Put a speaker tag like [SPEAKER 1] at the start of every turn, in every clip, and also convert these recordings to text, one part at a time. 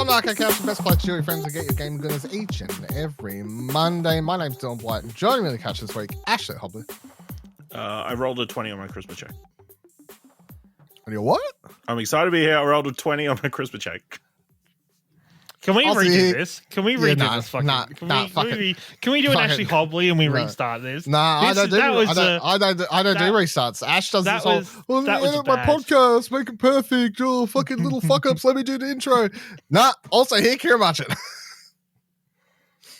[SPEAKER 1] On the Arcade Couch, the best place to your friends and get your game goodness each and every Monday. My name's Dylan Blight, and joining me on the couch this week, Ashley Hobley.
[SPEAKER 2] I rolled a 20 on my Christmas check.
[SPEAKER 1] And you're what?
[SPEAKER 2] I'm excited to be here. I rolled a 20 on my Christmas check.
[SPEAKER 3] Can we redo this? Can we redo this? Can we do an Ashley Hobley and we restart this?
[SPEAKER 1] I don't do restarts. Ash does this whole, edit my podcast, make it perfect. Oh, fucking little fuck ups. Let me do the intro. Also here, Kira Marchant.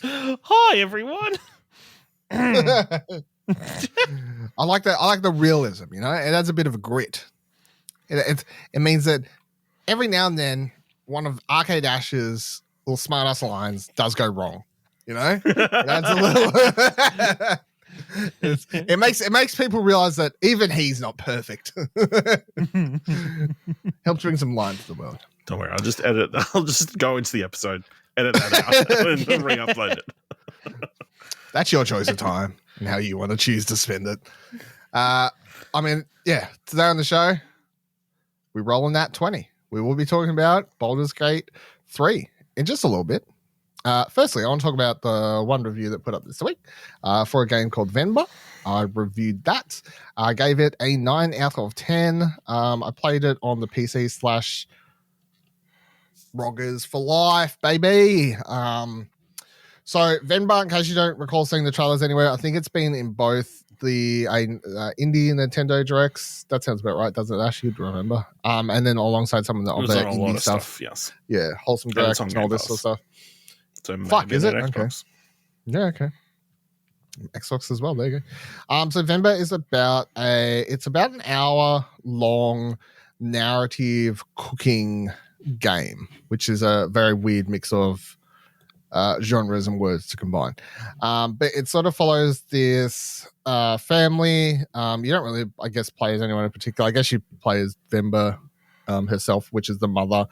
[SPEAKER 3] Hi, everyone.
[SPEAKER 1] I like that. I like the realism, you know? It adds a bit of a grit. It means that every now and then, one of Arcade Ash's little smart ass lines does go wrong, you know. That's a little. it makes people realize that even he's not perfect. Helps bring some lines to the world.
[SPEAKER 2] Don't worry, I'll just edit. I'll just go into the episode, edit that out, and then re-upload it.
[SPEAKER 1] That's your choice of time and how you want to choose to spend it. Today on the show, we roll in that 20. We will be talking about Baldur's Gate 3 in just a little bit. Firstly, I want to talk about the one review that put up this week for a game called Venba. I reviewed that. I gave it a 9 out of 10. I played it on the PC / Roggers for life, baby. So Venba, in case you don't recall seeing the trailers anywhere, I think it's been in both the indie Nintendo Directs. That sounds about right, doesn't it, Ash? You'd remember. And then alongside some of the other indie stuff.
[SPEAKER 2] Yes.
[SPEAKER 1] Yeah, Wholesome Direct and all this sort of stuff.
[SPEAKER 2] So
[SPEAKER 1] fuck, is it?
[SPEAKER 2] Xbox.
[SPEAKER 1] Okay. Yeah, okay. Xbox as well. There you go. So Venba is about an hour long narrative cooking game, which is a very weird mix of genres and words to combine. But it sort of follows this family. You don't really, I guess, play as anyone in particular. I guess you play as Venba herself, which is the mother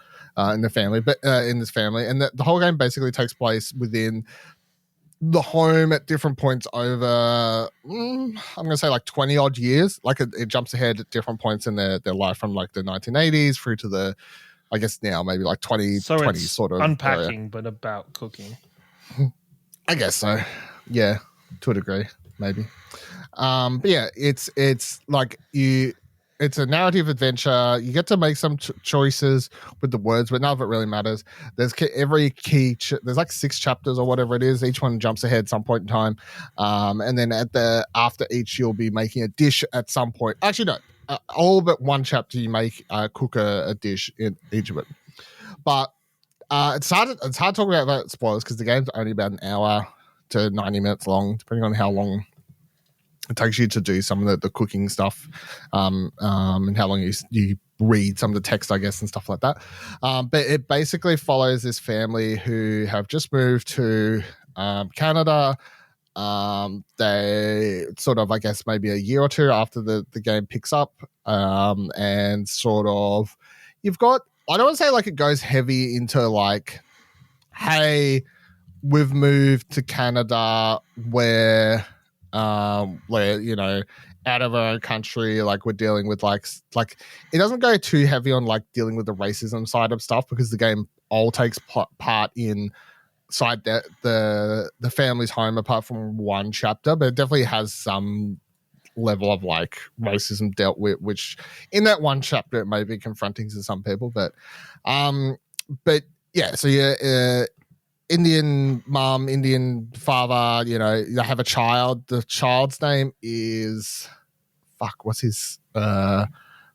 [SPEAKER 1] in the family, but in this family. And the whole game basically takes place within the home at different points over, I'm going to say like 20 odd years. Like it jumps ahead at different points in their life from like the 1980s through to the, I guess now maybe like 2020 sort of
[SPEAKER 3] unpacking,
[SPEAKER 1] area.
[SPEAKER 3] But about cooking.
[SPEAKER 1] I guess so. Yeah, to a degree, maybe. But yeah, it's like it's a narrative adventure. You get to make some choices with the words, but none of it really matters. There's there's like 6 chapters or whatever it is. Each one jumps ahead some point in time, and then after each, you'll be making a dish at some point. Actually, no. All but one chapter you make cook a dish in each of it. But it's hard to talk about spoilers because the game's only about an hour to 90 minutes long, depending on how long it takes you to do some of the cooking stuff, and how long you read some of the text, I guess, and stuff like that. But it basically follows this family who have just moved to Canada. They sort of, I guess, maybe a year or two after the game picks up, and sort of you've got, I don't want to say like it goes heavy into like, hey, we've moved to Canada where you know, out of our own country, like we're dealing with like it doesn't go too heavy on like dealing with the racism side of stuff because the game all takes part in side the family's home apart from one chapter, but it definitely has some level of like racism dealt with, which in that one chapter it may be confronting to some people, but yeah, so yeah, Indian mom, Indian father, you know, they have a child. The child's name is what's his trying to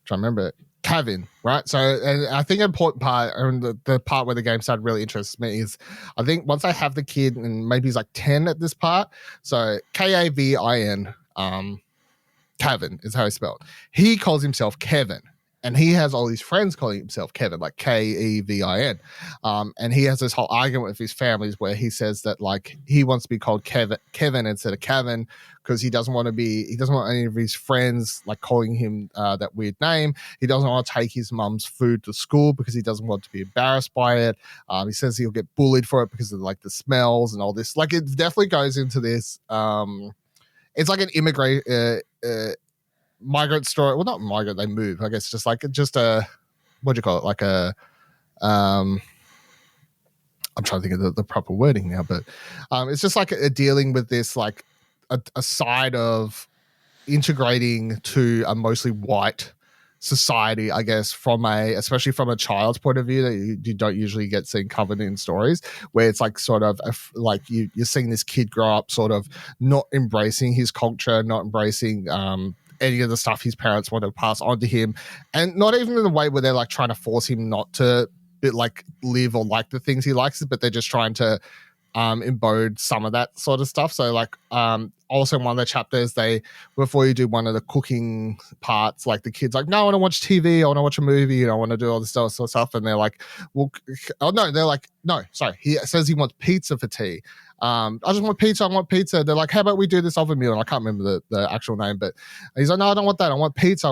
[SPEAKER 1] remember it. Kevin, right? So, and I think an important part, and the part where the game started really interests me is, I think once I have the kid, and maybe he's like 10 at this part, so Kavin, Kevin is how he's spelled. He calls himself Kevin, and he has all these friends calling himself Kevin, like Kevin. And he has this whole argument with his families where he says that like he wants to be called Kevin instead of Kevin because he doesn't want any of his friends like calling him that weird name. He doesn't want to take his mum's food to school because he doesn't want to be embarrassed by it. He says he'll get bullied for it because of like the smells and all this. Like it definitely goes into this. It's like an migrant story. Well, not migrant, they move. I guess just a what do you call it? Like a I'm trying to think of the proper wording now, but it's just like dealing with this, like a side of integrating to a mostly white society, I guess, especially from a child's point of view, that you don't usually get seen covered in stories, where it's like sort of like you're seeing this kid grow up sort of not embracing his culture, not embracing any of the stuff his parents want to pass on to him, and not even in the way where they're like trying to force him not to like live or like the things he likes, but they're just trying to embode some of that sort of stuff. So like also in one of the chapters, before you do one of the cooking parts, like the kid's like, no, I want to watch TV, I want to watch a movie, I want to do all this sort of stuff, and they're like, well, oh no, they're like, no, sorry, he says he wants pizza for tea. I just want pizza. They're like, how about we do this other meal? And I can't remember the actual name, but he's like, no, I don't want that. I want pizza.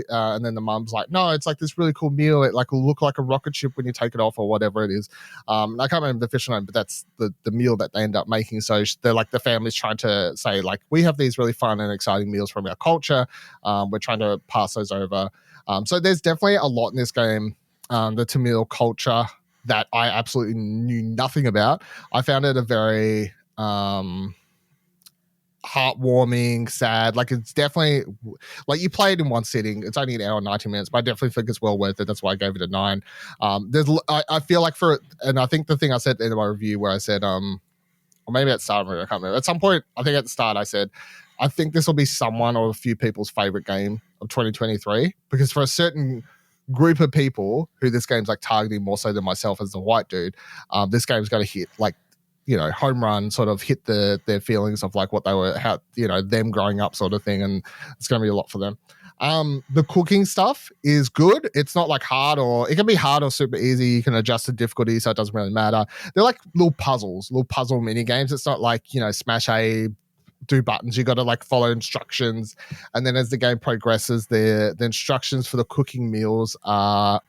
[SPEAKER 1] And then the mum's like, no, it's like this really cool meal. It like will look like a rocket ship when you take it off or whatever it is. I can't remember the official name, but that's the meal that they end up making. So they're like, the family's trying to say like, we have these really fun and exciting meals from our culture. We're trying to pass those over. So there's definitely a lot in this game, the Tamil culture, that I absolutely knew nothing about. I found it a very heartwarming, sad. Like it's definitely like you play it in one sitting. It's only an hour and 90 minutes, but I definitely think it's well worth it. That's why I gave it a 9. I feel like and I think the thing I said in my review where I said, or maybe at the start, I can't remember. At some point, I think at the start I said, I think this will be someone or a few people's favorite game of 2023, because for a certain group of people who this game's like targeting more so than myself as the white dude, this game's going to hit like, home run, sort of hit their feelings of like what they were, how, them growing up sort of thing. And it's going to be a lot for them. The cooking stuff is good. It's not like hard, or it can be hard or super easy. You can adjust the difficulty, so it doesn't really matter. They're like little puzzle mini games. It's not like, smash A, do buttons. You got to like follow instructions, and then as the game progresses, the instructions for the cooking meals are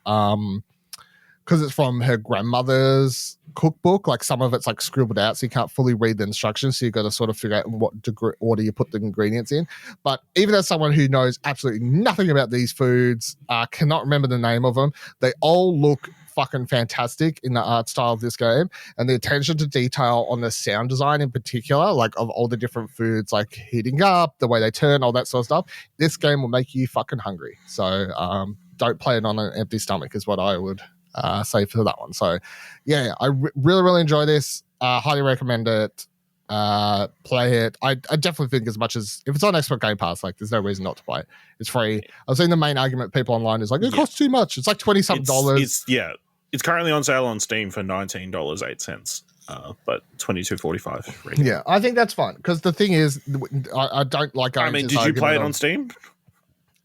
[SPEAKER 1] because it's from her grandmother's cookbook, like some of it's like scribbled out, so you can't fully read the instructions, so you got to sort of figure out in what order you put the ingredients in. But even as someone who knows absolutely nothing about these foods, cannot remember the name of them, they all look fucking fantastic in the art style of this game, and the attention to detail on the sound design in particular, like of all the different foods like heating up, the way they turn, all that sort of stuff. This game will make you fucking hungry. So don't play it on an empty stomach is what I would say for that one. So yeah, I really, really enjoy this. Highly recommend it. Play it. I definitely think, as much as if it's on Xbox Game Pass, like there's no reason not to play it. It's free. I've seen the main argument people online is like, it costs too much. It's like $20-something dollars.
[SPEAKER 2] It's currently on sale on Steam for $19.08, but $22.45.
[SPEAKER 1] Yeah, I think that's fine, because the thing is, I don't like going.
[SPEAKER 2] I mean, did you play it on Steam?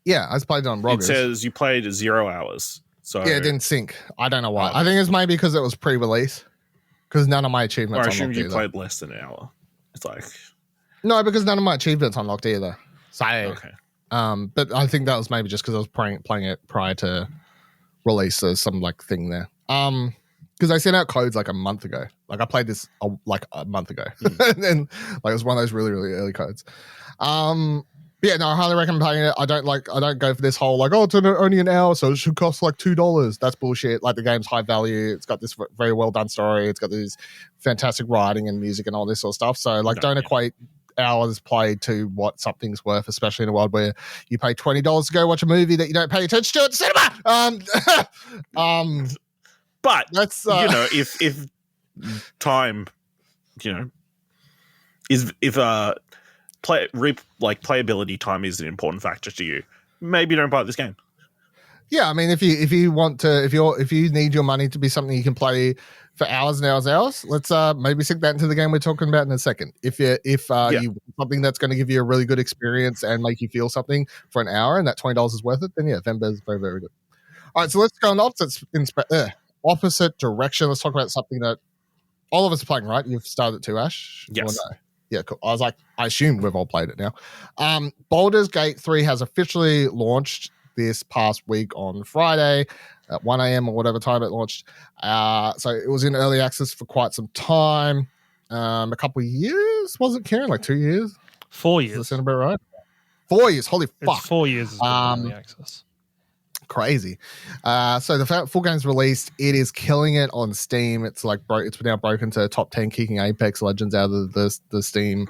[SPEAKER 1] Yeah, I played it on Roggers.
[SPEAKER 2] It says you played 0 hours. So
[SPEAKER 1] yeah, it didn't sync. I don't know why. I think it's maybe because it was pre-release. Because none of my achievements.
[SPEAKER 2] I assume
[SPEAKER 1] unlocked
[SPEAKER 2] you
[SPEAKER 1] either.
[SPEAKER 2] played less than an hour. It's like
[SPEAKER 1] no, because none of my achievements unlocked either. So
[SPEAKER 2] okay.
[SPEAKER 1] But I think that was maybe just because I was playing it prior to release. There's some like thing there. Because I sent out codes like a month ago. Like I played this like a month ago, and like it was one of those really, really early codes. But yeah, no, I highly recommend playing it. I don't go for this whole like, oh, it's only an hour, so it should cost like $2. That's bullshit. Like the game's high value. It's got this very well done story. It's got these fantastic writing and music and all this sort of stuff. So like, don't equate hours played to what something's worth, especially in a world where you pay $20 to go watch a movie that you don't pay attention to at the cinema.
[SPEAKER 2] But that's if time, is if playability time is an important factor to you, maybe don't buy this game.
[SPEAKER 1] Yeah, I mean, if you want to, if you need your money to be something you can play for hours and hours and hours, let's maybe sink that into the game we're talking about in a second. If you want something that's going to give you a really good experience and make you feel something for an hour, and that $20 is worth it, then yeah, Venba is very, very good. All right, so let's go in the opposite direction. Let's talk about something that all of us are playing, right? You've started it too, Ash?
[SPEAKER 2] Yes.
[SPEAKER 1] No? Yeah, cool. I was like, I assume we've all played it now. Baldur's Gate 3 has officially launched this past week on Friday at 1 a.m. or whatever time it launched. So it was in early access for quite some time. A couple of years, wasn't Karen? Like 2 years?
[SPEAKER 3] 4 years.
[SPEAKER 1] Does that sound about right? 4 years. Holy fuck.
[SPEAKER 3] It's 4 years has been early access.
[SPEAKER 1] crazy. So the full game's released. It is killing it on Steam. It's like it's now broken to top 10, kicking Apex Legends out of the Steam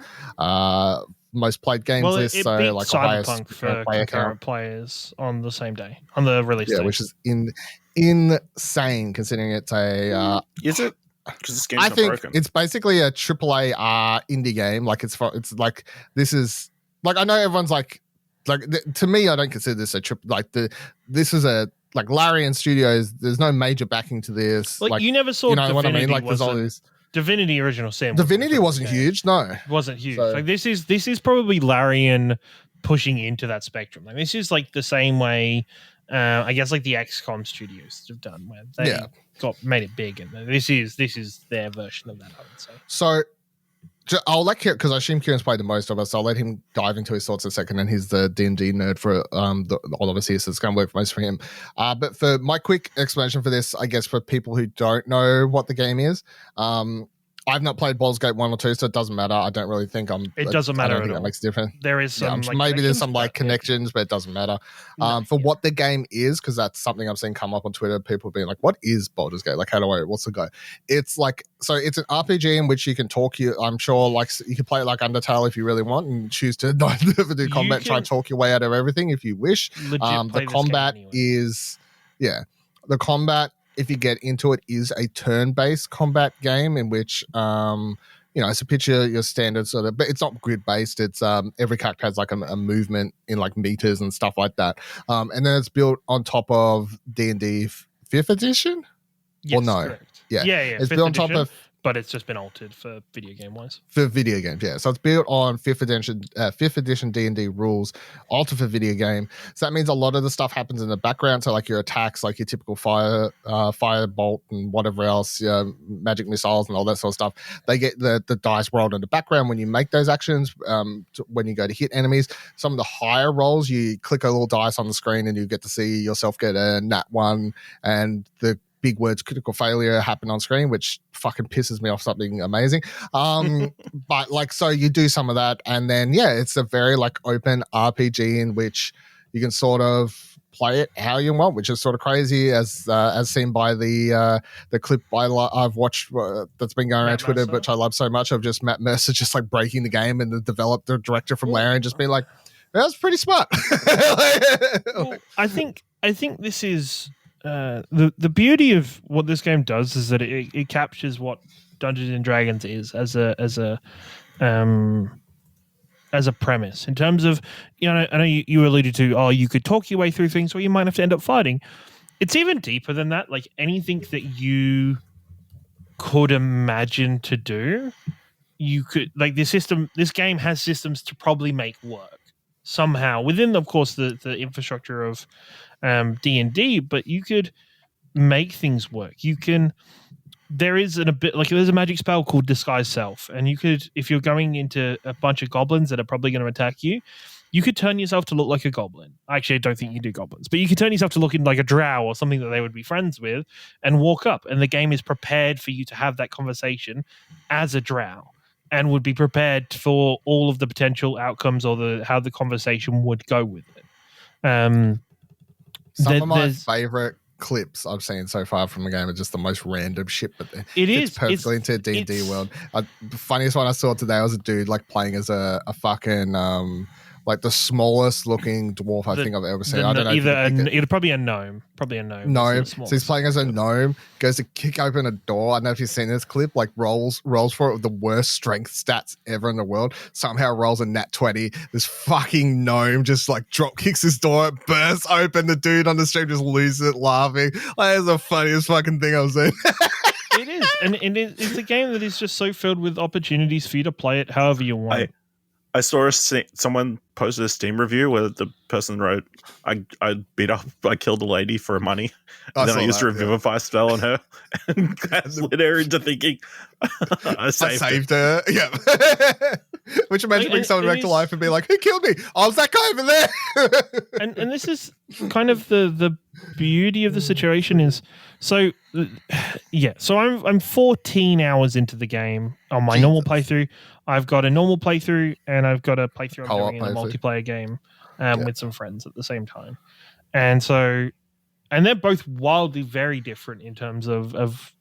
[SPEAKER 1] most played games list.
[SPEAKER 3] It
[SPEAKER 1] so
[SPEAKER 3] beat
[SPEAKER 1] like
[SPEAKER 3] Cyberpunk for concurrent players on the same day, on the release day.
[SPEAKER 1] Which is insane considering it's a.
[SPEAKER 2] Is it? Because this game's
[SPEAKER 1] I think
[SPEAKER 2] broken.
[SPEAKER 1] It's basically a AAA indie game. Like it's like this is like I know everyone's like to me I don't consider this a trip. Like this is a like Larian Studios. There's no major backing to this.
[SPEAKER 3] Like you never saw.
[SPEAKER 1] You know
[SPEAKER 3] Divinity
[SPEAKER 1] what I mean? Like there's all these.
[SPEAKER 3] Divinity Original Sin.
[SPEAKER 1] Divinity wasn't huge. No,
[SPEAKER 3] it wasn't huge.
[SPEAKER 1] So,
[SPEAKER 3] like this is probably Larian pushing into that spectrum. Like this is like the same way. I guess like the XCOM studios have done where they made it big, and this is their version of that. I would say.
[SPEAKER 1] So I'll let Kieran, because I assume Kieran's played the most of us. So I'll let him dive into his thoughts in a second, and he's the D&D nerd for all of us here, so it's going to work most for him. But for my quick explanation for this, I guess for people who don't know what the game is, I've not played Baldur's Gate 1 or 2, so it doesn't matter. I don't really think
[SPEAKER 3] It doesn't matter
[SPEAKER 1] I don't think
[SPEAKER 3] at all.
[SPEAKER 1] that makes a difference.
[SPEAKER 3] There is some
[SPEAKER 1] maybe there's some connections, but it doesn't matter. What the game is, because that's something I've seen come up on Twitter, people being like, what is Baldur's Gate? Like, what's the go? It's like, so it's an RPG in which you can talk, I'm sure, like, you can play it like Undertale if you really want and choose to not do combat, try and talk your way out of everything if you wish. The combat is, the combat, if you get into it, is a turn-based combat game in which, it's a picture your standard sort of, but it's not grid-based. It's every character has like a movement in like meters and stuff like that. And then it's built on top of D&D 5th edition?
[SPEAKER 3] Yes,
[SPEAKER 1] or no?
[SPEAKER 3] Correct.
[SPEAKER 1] Yeah.
[SPEAKER 3] It's built on top of, but it's just been altered for video game wise.
[SPEAKER 1] For video games, yeah. So it's built on 5th edition D&D rules, altered for video game. So that means a lot of the stuff happens in the background. So like your attacks, like your typical fire bolt and whatever else, magic missiles and all that sort of stuff. They get the dice rolled in the background when you make those actions. When you go to hit enemies, some of the higher rolls, you click a little dice on the screen and you get to see yourself get a nat 1, and the big words critical failure happen on screen, which fucking pisses me off something amazing. But like, so you do some of that, and then it's a very like open RPG in which you can sort of play it how you want, which is sort of crazy as seen by the clip I've watched that's been going around Twitter, which I love so much, of just Matt Mercer just like breaking the game, and the director from Larian just being like, that's pretty smart.
[SPEAKER 3] Well, I think this is the beauty of what this game does is that it captures what Dungeons and Dragons is as a premise, in terms of, I know you alluded to, you could talk your way through things, or you might have to end up fighting. It's even deeper than that. Like anything that you could imagine to do, you could, like, this game has systems to probably make work somehow within, of course, the infrastructure of D&D, but you could make things work. There's a magic spell called Disguise Self, and you could, if you're going into a bunch of goblins that are probably going to attack you, you could turn yourself to look like a goblin. Actually, I don't think you do goblins, but you could turn yourself to look in like a drow or something that they would be friends with, and walk up, and the game is prepared for you to have that conversation as a drow, and would be prepared for all of the potential outcomes or how the conversation would go with it.
[SPEAKER 1] Some of my favorite clips I've seen so far from the game are just the most random shit, but it's perfectly into a D&D world. The funniest one I saw today was a dude like playing as a fucking like the smallest looking dwarf I think I've ever seen. I don't know.
[SPEAKER 3] It'd probably a gnome.
[SPEAKER 1] Gnome. So he's playing as a gnome, goes to kick open a door. I don't know if you've seen this clip, like rolls for it with the worst strength stats ever in the world. Somehow rolls a nat 20. This fucking gnome just like drop kicks his door, it bursts open. The dude on the stream just loses it laughing. Like, it's the funniest fucking thing I've seen.
[SPEAKER 3] It is. And it's a game that is just so filled with opportunities for you to play it however you want.
[SPEAKER 2] I saw someone posted a Steam review where the person wrote, I killed a lady for money, and then I used a Revivify spell on her, and that led her into thinking, I saved her. Yeah.
[SPEAKER 1] Which imagine bring someone back to life and be like, who killed me? Oh, it's that guy over there.
[SPEAKER 3] and this is kind of the beauty of the situation is, so I'm 14 hours into the game on my normal playthrough. I've got a normal playthrough, and I've got a playthrough I'm doing in a multiplayer game with some friends at the same time. And so and they're both wildly very different in terms of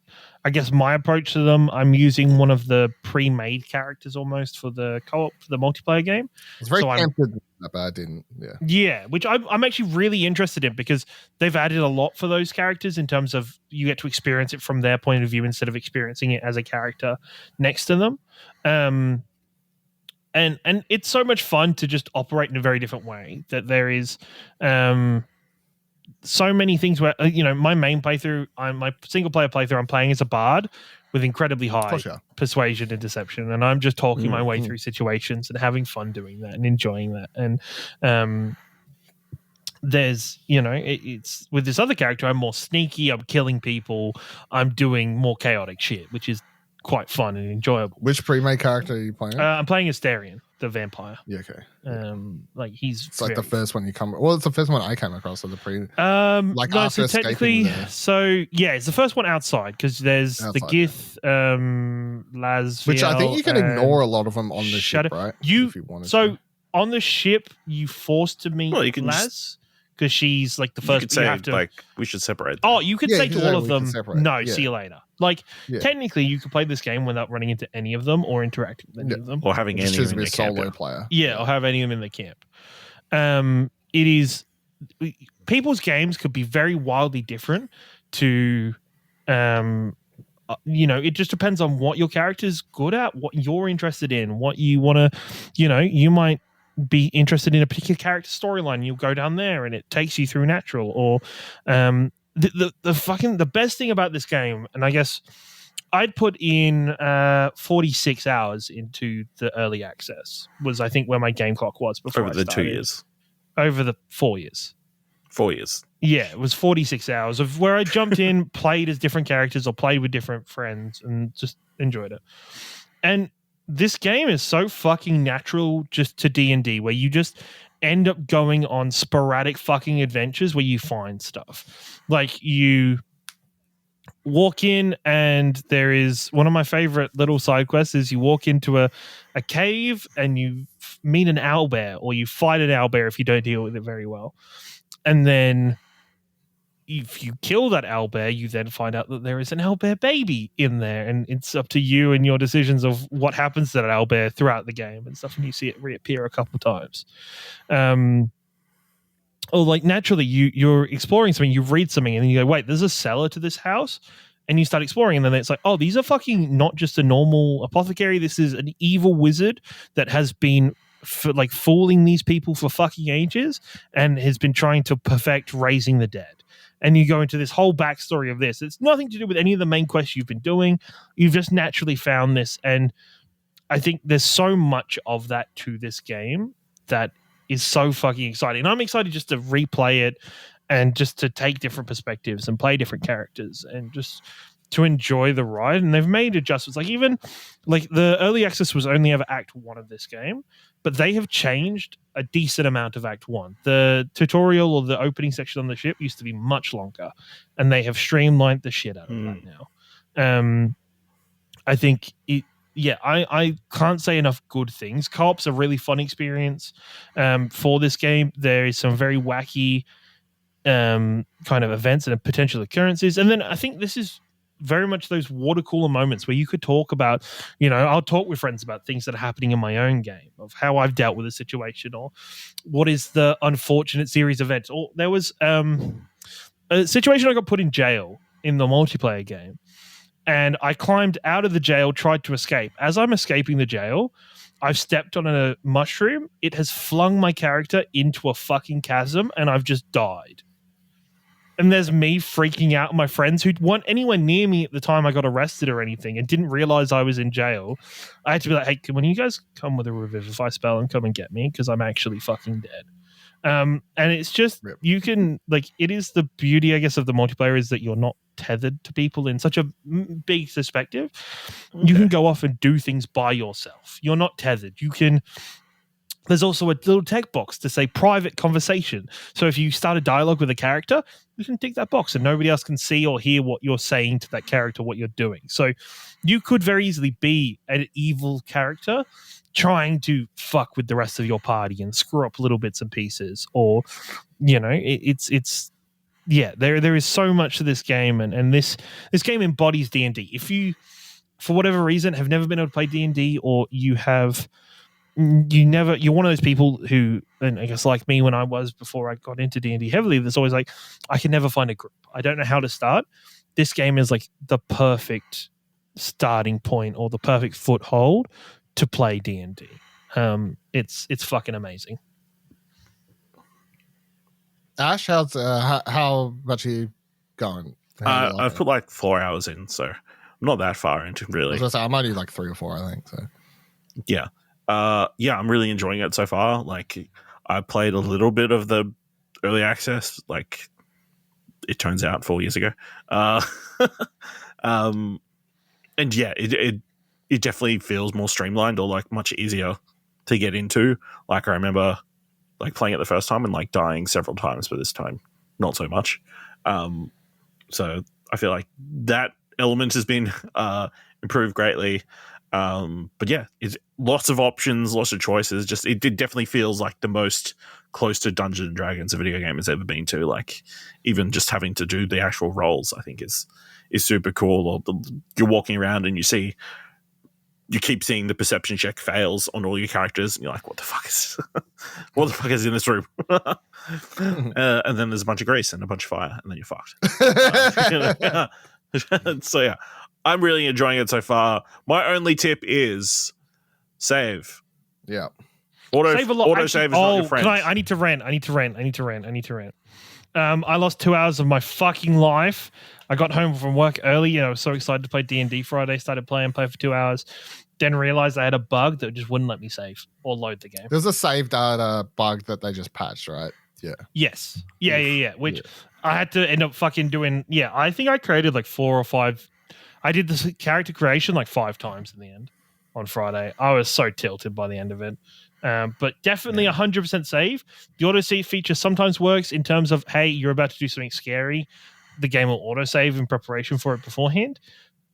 [SPEAKER 3] I guess my approach to them. I'm using one of the pre-made characters almost for the co-op, for the multiplayer game.
[SPEAKER 1] It's very tempted, but I didn't.
[SPEAKER 3] Yeah, which I'm actually really interested in because they've added a lot for those characters in terms of you get to experience it from their point of view instead of experiencing it as a character next to them. And it's so much fun to just operate in a very different way. That there is so many things where my main playthrough, my single player playthrough, I'm playing as a bard with incredibly high persuasion and deception, and I'm just talking my way through situations and having fun doing that and enjoying that. And there's it's with this other character, I'm more sneaky, I'm killing people, I'm doing more chaotic shit, which is quite fun and enjoyable.
[SPEAKER 1] Which pre-made character are you playing?
[SPEAKER 3] I'm playing as S.T.A.L.K.E.R, the vampire.
[SPEAKER 1] Yeah, okay.
[SPEAKER 3] It's
[SPEAKER 1] like the first one you come. Well, it's the first one I came across of the pre.
[SPEAKER 3] So technically, it's the first one outside because there's the Gith, Laz,
[SPEAKER 1] which I think you can ignore a lot of them on the ship, right?
[SPEAKER 3] If you wanted to. On the ship, you forced to meet Laz. Because she's like the first.
[SPEAKER 2] You could say we should separate them.
[SPEAKER 3] Oh, you could say to all of them, no, see you later. Technically, you could play this game without running into any of them or interacting with any of them.
[SPEAKER 2] Or having any of them in the
[SPEAKER 1] solo player.
[SPEAKER 3] Yeah, or have any of them in the camp. It is... People's games could be very wildly different to... it just depends on what your character's good at, what you're interested in, what you want to... you might be interested in a particular character storyline, you'll go down there and it takes you through natural. Or the best thing about this game, and I guess I'd put in 46 hours into the early access, was I think where my game clock was before
[SPEAKER 2] over the 2 years,
[SPEAKER 3] over the 4 years.
[SPEAKER 2] 4 years.
[SPEAKER 3] Yeah, it was 46 hours of where I jumped in, played as different characters or played with different friends and just enjoyed it. And this game is so fucking natural just to D&D, where you just end up going on sporadic fucking adventures where you find stuff. Like you walk in and there is one of my favorite little side quests is you walk into a cave and you meet an owlbear, or you fight an owlbear if you don't deal with it very well. And then if you kill that owlbear, you then find out that there is an owlbear baby in there, and it's up to you and your decisions of what happens to that owlbear throughout the game and stuff. And you see it reappear a couple times. Or like naturally, you're exploring something, you read something, and then you go, "Wait, there's a cellar to this house," and you start exploring, and then it's like, "Oh, these are fucking not just a normal apothecary. This is an evil wizard that has been." Fooling these people for fucking ages and has been trying to perfect raising the dead." And you go into this whole backstory of this. It's nothing to do with any of the main quests you've been doing. You've just naturally found this. And I think there's so much of that to this game that is so fucking exciting. And I'm excited just to replay it and just to take different perspectives and play different characters and just to enjoy the ride. And they've made adjustments. Even the early access was only ever Act 1 of this game, but they have changed a decent amount of Act 1. The tutorial or the opening section on the ship used to be much longer, and they have streamlined the shit out of that now. I think I can't say enough good things. Co-op's a really fun experience for this game. There is some very wacky kind of events and potential occurrences. And then I think this is very much those water cooler moments where you could talk about, I'll talk with friends about things that are happening in my own game, of how I've dealt with a situation, or what is the unfortunate series of events. Or there was a situation I got put in jail in the multiplayer game, and I climbed out of the jail, tried to escape. As I'm escaping the jail, I've stepped on a mushroom. It has flung my character into a fucking chasm, and I've just died. And there's me freaking out. My friends who weren't anywhere near me at the time I got arrested or anything and didn't realize I was in jail. I had to be like, "Hey, when you guys come with a revivify spell and come and get me, because I'm actually fucking dead." And it's just, you can, it is the beauty, I guess, of the multiplayer is that you're not tethered to people in such a big perspective. Okay. You can go off and do things by yourself. You're not tethered. You can... There's also a little text box to say private conversation. So if you start a dialogue with a character, you can tick that box and nobody else can see or hear what you're saying to that character, what you're doing. So you could very easily be an evil character trying to fuck with the rest of your party and screw up little bits and pieces. Or, it's there is so much to this game, and this game embodies D&D. If you, for whatever reason, have never been able to play D&D, or you're one of those people who, and I guess like me when I was before I got into D&D heavily, there's always like, I can never find a group. I don't know how to start. This game is like the perfect starting point or the perfect foothold to play D&D. It's fucking amazing.
[SPEAKER 1] Ash, how much are you going?
[SPEAKER 2] I've put like 4 hours in, so I'm not that far into really.
[SPEAKER 1] I was gonna say, I'm only like 3 or 4, I think. So
[SPEAKER 2] yeah, I'm really enjoying it so far. Like, I played a little bit of the early access, like it turns out 4 years ago, and yeah, it definitely feels more streamlined or like much easier to get into. Like, I remember like playing it the first time and like dying several times, but this time not so much. So I feel like that element has been improved greatly. But yeah, it's lots of options, lots of choices. Just it definitely feels like the most close to Dungeons and Dragons a video game has ever been to. Like, even just having to do the actual rolls, I think is super cool. Or you're walking around and you keep seeing the perception check fails on all your characters, and you're like, what the fuck is in this room? And then there's a bunch of grease and a bunch of fire, and then you're fucked. So yeah, I'm really enjoying it so far. My only tip is save.
[SPEAKER 1] Yeah.
[SPEAKER 2] Save a lot. Auto save is not your friend.
[SPEAKER 3] I need to rant. I lost 2 hours of my fucking life. I got home from work early, and I was so excited to play D&D Friday. Started playing for 2 hours. Then realized I had a bug that just wouldn't let me save or load the game.
[SPEAKER 1] There's a save data bug that they just patched, right? Yeah.
[SPEAKER 3] Yes. Yeah. Which I had to end up fucking doing. Yeah, I think I created like 4 or 5. I did this character creation like 5 times in the end on Friday. I was so tilted by the end of it. But definitely 100% save. The autosave feature sometimes works in terms of, hey, you're about to do something scary. The game will autosave in preparation for it beforehand.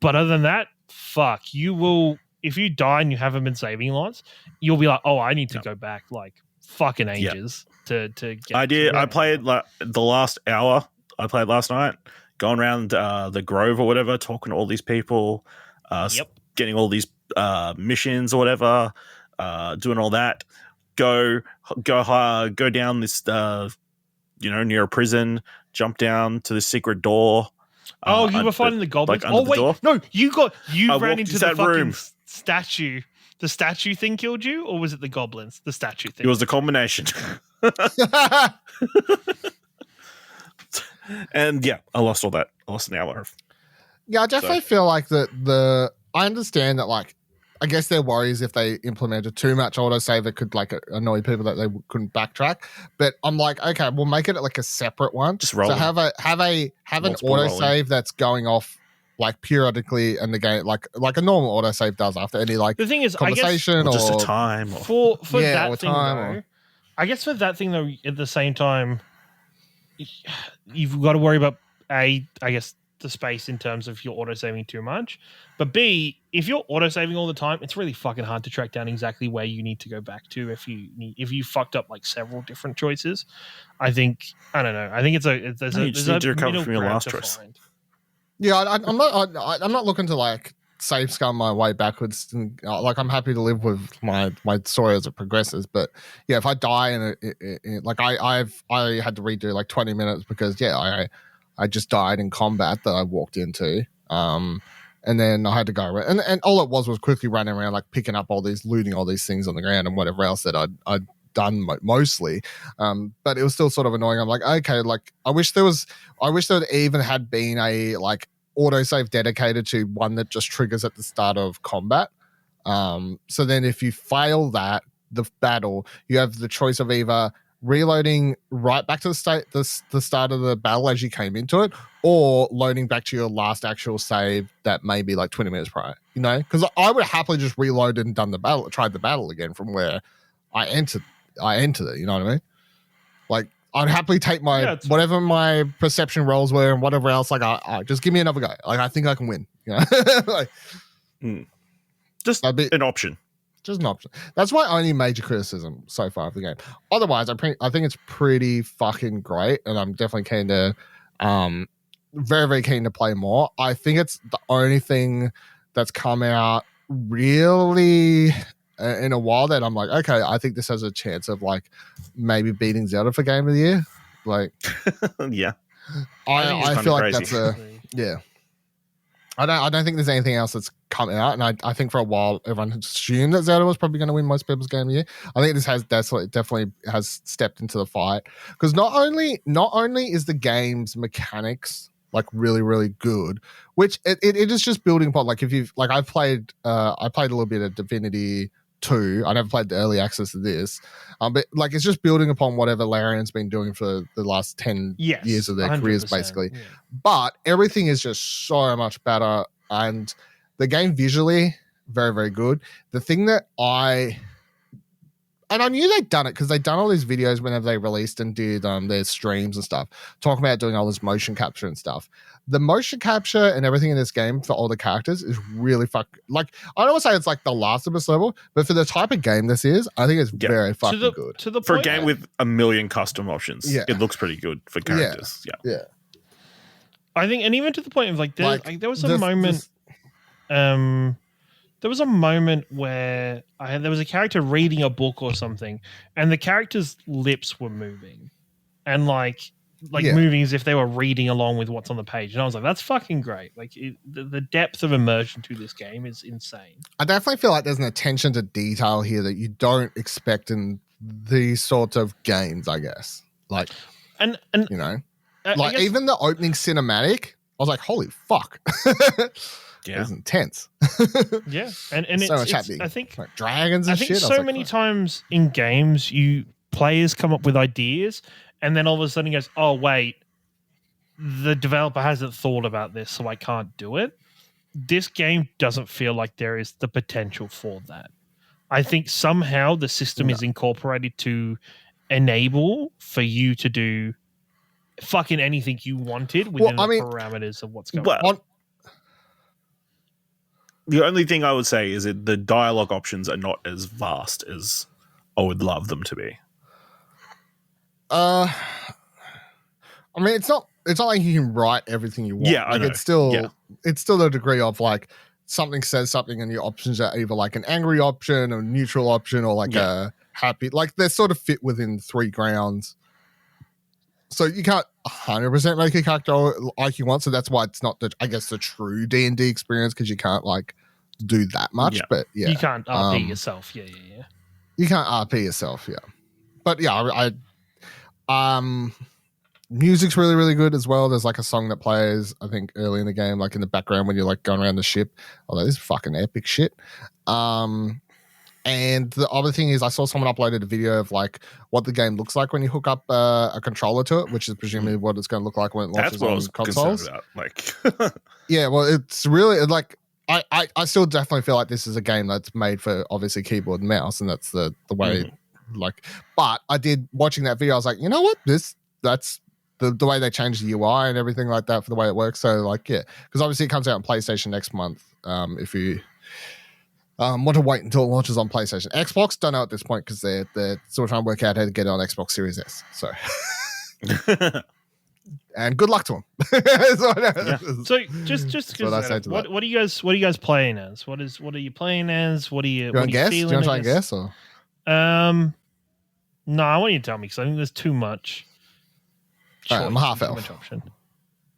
[SPEAKER 3] But other than that, fuck, you will, if you die and you haven't been saving lots, you'll be like, oh, I need to go back like fucking ages to get.
[SPEAKER 2] I played like the last hour. I played last night, going around the Grove or whatever, talking to all these people, getting all these missions or whatever. Doing all that, go down this, near a prison, jump down to the secret door.
[SPEAKER 3] You were fighting the goblins.
[SPEAKER 2] Like, the door.
[SPEAKER 3] No, you ran into the fucking
[SPEAKER 2] room.
[SPEAKER 3] Statue. The statue thing killed you, or was it the goblins? The statue thing.
[SPEAKER 2] It was the combination. And yeah, I lost all that. I lost an hour.
[SPEAKER 1] Yeah, I definitely feel like I understand that, like, I guess their worries if they implemented too much autosave, it could like annoy people that they couldn't backtrack. But I'm like, okay, we'll make it like a separate one.
[SPEAKER 2] Just roll.
[SPEAKER 1] So have an autosave that's going off like periodically in the game, like a normal autosave does after any like
[SPEAKER 3] the thing is,
[SPEAKER 2] I
[SPEAKER 3] conversation
[SPEAKER 2] guess, or just a time
[SPEAKER 3] for that thing though. I guess for that thing though, at the same time, you've got to worry about I guess the space in terms of your autosaving too much, but B, if you're autosaving all the time, it's really fucking hard to track down exactly where you need to go back to if you fucked up like several different choices. I don't know. I think there's a
[SPEAKER 2] to recover from your last choice.
[SPEAKER 1] Yeah, I'm not looking to like save scum my way backwards. And, like, I'm happy to live with my story as it progresses. But yeah, if I die in like I had to redo like 20 minutes because I just died in combat that I walked into. And then I had to go around. And all it was quickly running around, like picking up looting all these things on the ground and whatever else that I'd done mostly. But it was still sort of annoying. I'm like, okay, like I wish there even had been a like autosave dedicated to one that just triggers at the start of combat. So then if you fail the battle, you have the choice of either reloading right back to the start of the battle as you came into it, or loading back to your last actual save that may be like 20 minutes prior, because I would happily just reloaded and tried the battle again from where I entered it, you know what I mean? Like, I'd happily take whatever my perception rolls were and whatever else, like I just give me another go. Like, I think I can win, like,
[SPEAKER 2] just an option.
[SPEAKER 1] Just an option. That's my only major criticism so far of the game. Otherwise, I think it's pretty fucking great, and I'm definitely keen to Very, very keen to play more. I think it's the only thing that's come out really in a while that I'm like, okay, I think this has a chance of like maybe beating Zelda for Game of the Year. Like,
[SPEAKER 2] yeah,
[SPEAKER 1] I feel like
[SPEAKER 2] crazy.
[SPEAKER 1] that's yeah. I don't think there's anything else that's coming out, and I think for a while everyone assumed that Zelda was probably going to win most people's Game of the Year. I think this has definitely has stepped into the fight because not only is the game's mechanics like really, really good, which it is just building upon. Like if you've like I played a little bit of Divinity 2. I never played the early access of this, but like it's just building upon whatever Larian's been doing for the last 10 years of their careers, basically. Yeah. But everything is just so much better, and the game visually very, very good. The thing that I knew they'd done it because they'd done all these videos whenever they released and did their streams and stuff, talking about doing all this motion capture and stuff. The motion capture and everything in this game for all the characters is really like, I don't want to say it's like the Last of Us level, but for the type of game this is, I think it's very fucking good.
[SPEAKER 2] For a game with a million custom options, it looks pretty good for characters.
[SPEAKER 1] Yeah.
[SPEAKER 3] I think, and even to the point of like, there was a moment. There was a moment where there was a character reading a book or something, and the character's lips were moving, and like moving as if they were reading along with what's on the page. And I was like, "That's fucking great!" Like the depth of immersion to this game is insane.
[SPEAKER 1] I definitely feel like there's an attention to detail here that you don't expect in these sorts of games. I guess, like, and you know, like even the opening cinematic, I was like, "Holy fuck!" Yeah, it's intense.
[SPEAKER 3] Yeah, and
[SPEAKER 1] so
[SPEAKER 3] it's
[SPEAKER 1] happening.
[SPEAKER 3] I think
[SPEAKER 1] like dragons and shit.
[SPEAKER 3] I think so many times in games, players come up with ideas, and then all of a sudden goes, "Oh wait, the developer hasn't thought about this, so I can't do it." This game doesn't feel like there is the potential for that. I think somehow the system is incorporated to enable for you to do fucking anything you wanted within the parameters of what's going on.
[SPEAKER 2] The only thing I would say is that the dialogue options are not as vast as I would love them to be.
[SPEAKER 1] I mean, it's not like you can write everything you want.
[SPEAKER 2] Yeah,
[SPEAKER 1] like it's still a degree of like something says something, and your options are either like an angry option, or neutral option, or like a happy. Like they sort of fit within 3 grounds. So you can't 100% make a character like you want. So that's why it's not the true D&D experience, because you can't like do that much.
[SPEAKER 2] Yeah.
[SPEAKER 1] But yeah,
[SPEAKER 3] you can't RP yourself. Yeah.
[SPEAKER 1] You can't RP yourself. Yeah, but yeah, music's really, really good as well. There's like a song that plays, I think, early in the game, like in the background when you're like going around the ship. Although this is fucking epic shit. And the other thing is, I saw someone uploaded a video of like what the game looks like when you hook up a controller to it, which is presumably what it's going to look like when it launches on consoles.
[SPEAKER 2] About. Like,
[SPEAKER 1] yeah, well, it's really like I still definitely feel like this is a game that's made for obviously keyboard and mouse, and that's the way. Like, but I did watching that video. I was like, you know what, that's the way they changed the UI and everything like that for the way it works. So like, yeah, because obviously it comes out on PlayStation next month. If you want to wait until it launches on PlayStation. Xbox, don't know at this point because they're still trying to work out how to get it on Xbox Series S. So, and good luck to them.
[SPEAKER 3] So just what are you guys playing as? What are you playing as? What are you?
[SPEAKER 1] You want to guess? Do you want to try and guess or?
[SPEAKER 3] No, I want you to tell me because I think there's too much.
[SPEAKER 1] Right, I'm half elf.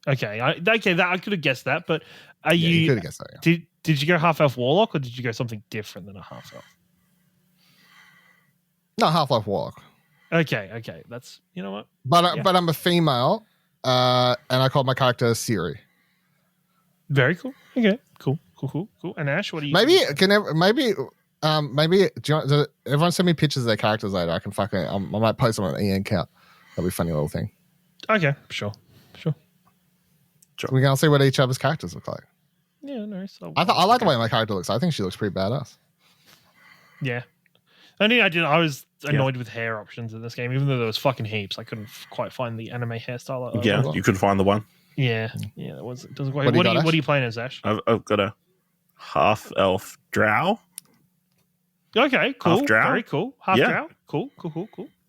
[SPEAKER 3] Okay, I could have guessed that, but are you?
[SPEAKER 1] You could have guessed that. Yeah.
[SPEAKER 3] Did you go half-elf warlock, or did you go something different than a half-elf?
[SPEAKER 1] No, half-elf warlock.
[SPEAKER 3] Okay, that's, you know what?
[SPEAKER 1] But I'm a female, and I call my character Cherie.
[SPEAKER 3] Very cool. Okay, cool. And Ash, what do you?
[SPEAKER 1] Maybe do you want, everyone send me pictures of their characters later. I can I might post them on an EN count. That'll be a funny little thing.
[SPEAKER 3] Okay, sure.
[SPEAKER 1] We can see what each other's characters look like.
[SPEAKER 3] Yeah, nice.
[SPEAKER 1] I like the way my character looks. I think she looks pretty badass.
[SPEAKER 3] Yeah. I was annoyed with hair options in this game, even though there was fucking heaps. I couldn't quite find the anime hairstyle.
[SPEAKER 2] You could find the one.
[SPEAKER 3] Yeah, it doesn't quite. What are you playing as, Ash?
[SPEAKER 2] I've got a half elf drow.
[SPEAKER 3] Okay, cool.
[SPEAKER 2] Half drow.
[SPEAKER 3] Very cool. Half drow. Cool.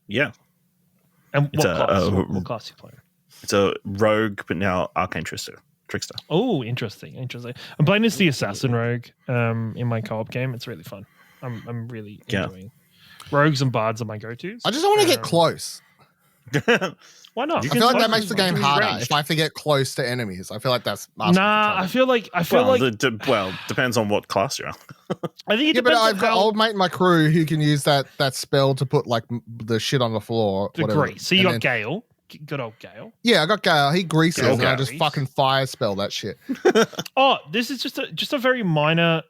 [SPEAKER 2] Yeah.
[SPEAKER 3] And what class are you playing?
[SPEAKER 2] It's a rogue, but now arcane trickster.
[SPEAKER 3] Oh, interesting. I'm playing as the assassin rogue in my co-op game. It's really fun. I'm really enjoying. Rogues and bards are my go-tos.
[SPEAKER 1] I just don't want to get close.
[SPEAKER 3] Why not?
[SPEAKER 1] I feel like that makes the game harder if I have to get close to enemies. I feel like that's
[SPEAKER 3] I feel like
[SPEAKER 2] depends on what class you're on.
[SPEAKER 3] I think it depends.
[SPEAKER 1] But I've got old mate in my crew who can use that spell to put like the shit on the floor.
[SPEAKER 3] Great. So you got Gale. Good old Gale.
[SPEAKER 1] Yeah, I got Gale. He greases, and I just fucking fire spell that shit.
[SPEAKER 3] This is just a very minor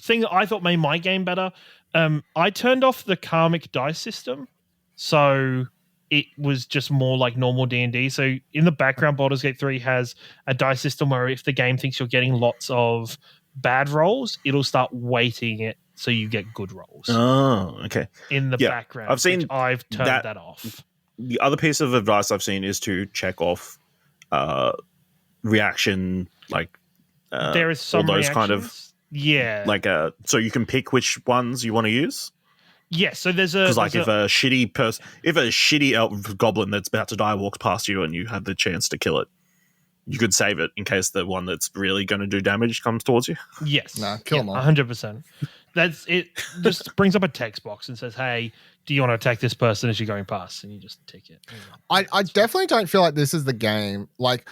[SPEAKER 3] thing that I thought made my game better. I turned off the karmic dice system, so it was just more like normal D&D. So in the background, Baldur's Gate 3 has a dice system where if the game thinks you're getting lots of bad rolls, it'll start weighting it so you get good rolls.
[SPEAKER 2] Oh, okay.
[SPEAKER 3] In the background. I've turned that off.
[SPEAKER 2] The other piece of advice I've seen is to check off reaction, like
[SPEAKER 3] there is some
[SPEAKER 2] all those
[SPEAKER 3] reactions.
[SPEAKER 2] So you can pick which ones you want to use.
[SPEAKER 3] Yes, so there's a...
[SPEAKER 2] Because if a shitty elf goblin that's about to die walks past you and you have the chance to kill it, you could save it in case the one that's really going to do damage comes towards you.
[SPEAKER 3] Yes.
[SPEAKER 1] Nah, kill them all.
[SPEAKER 3] 100%. That's it. Just brings up a text box and says, hey, do you want to attack this person as you're going past? And you just tick it.
[SPEAKER 1] I definitely don't feel like this is the game. Like,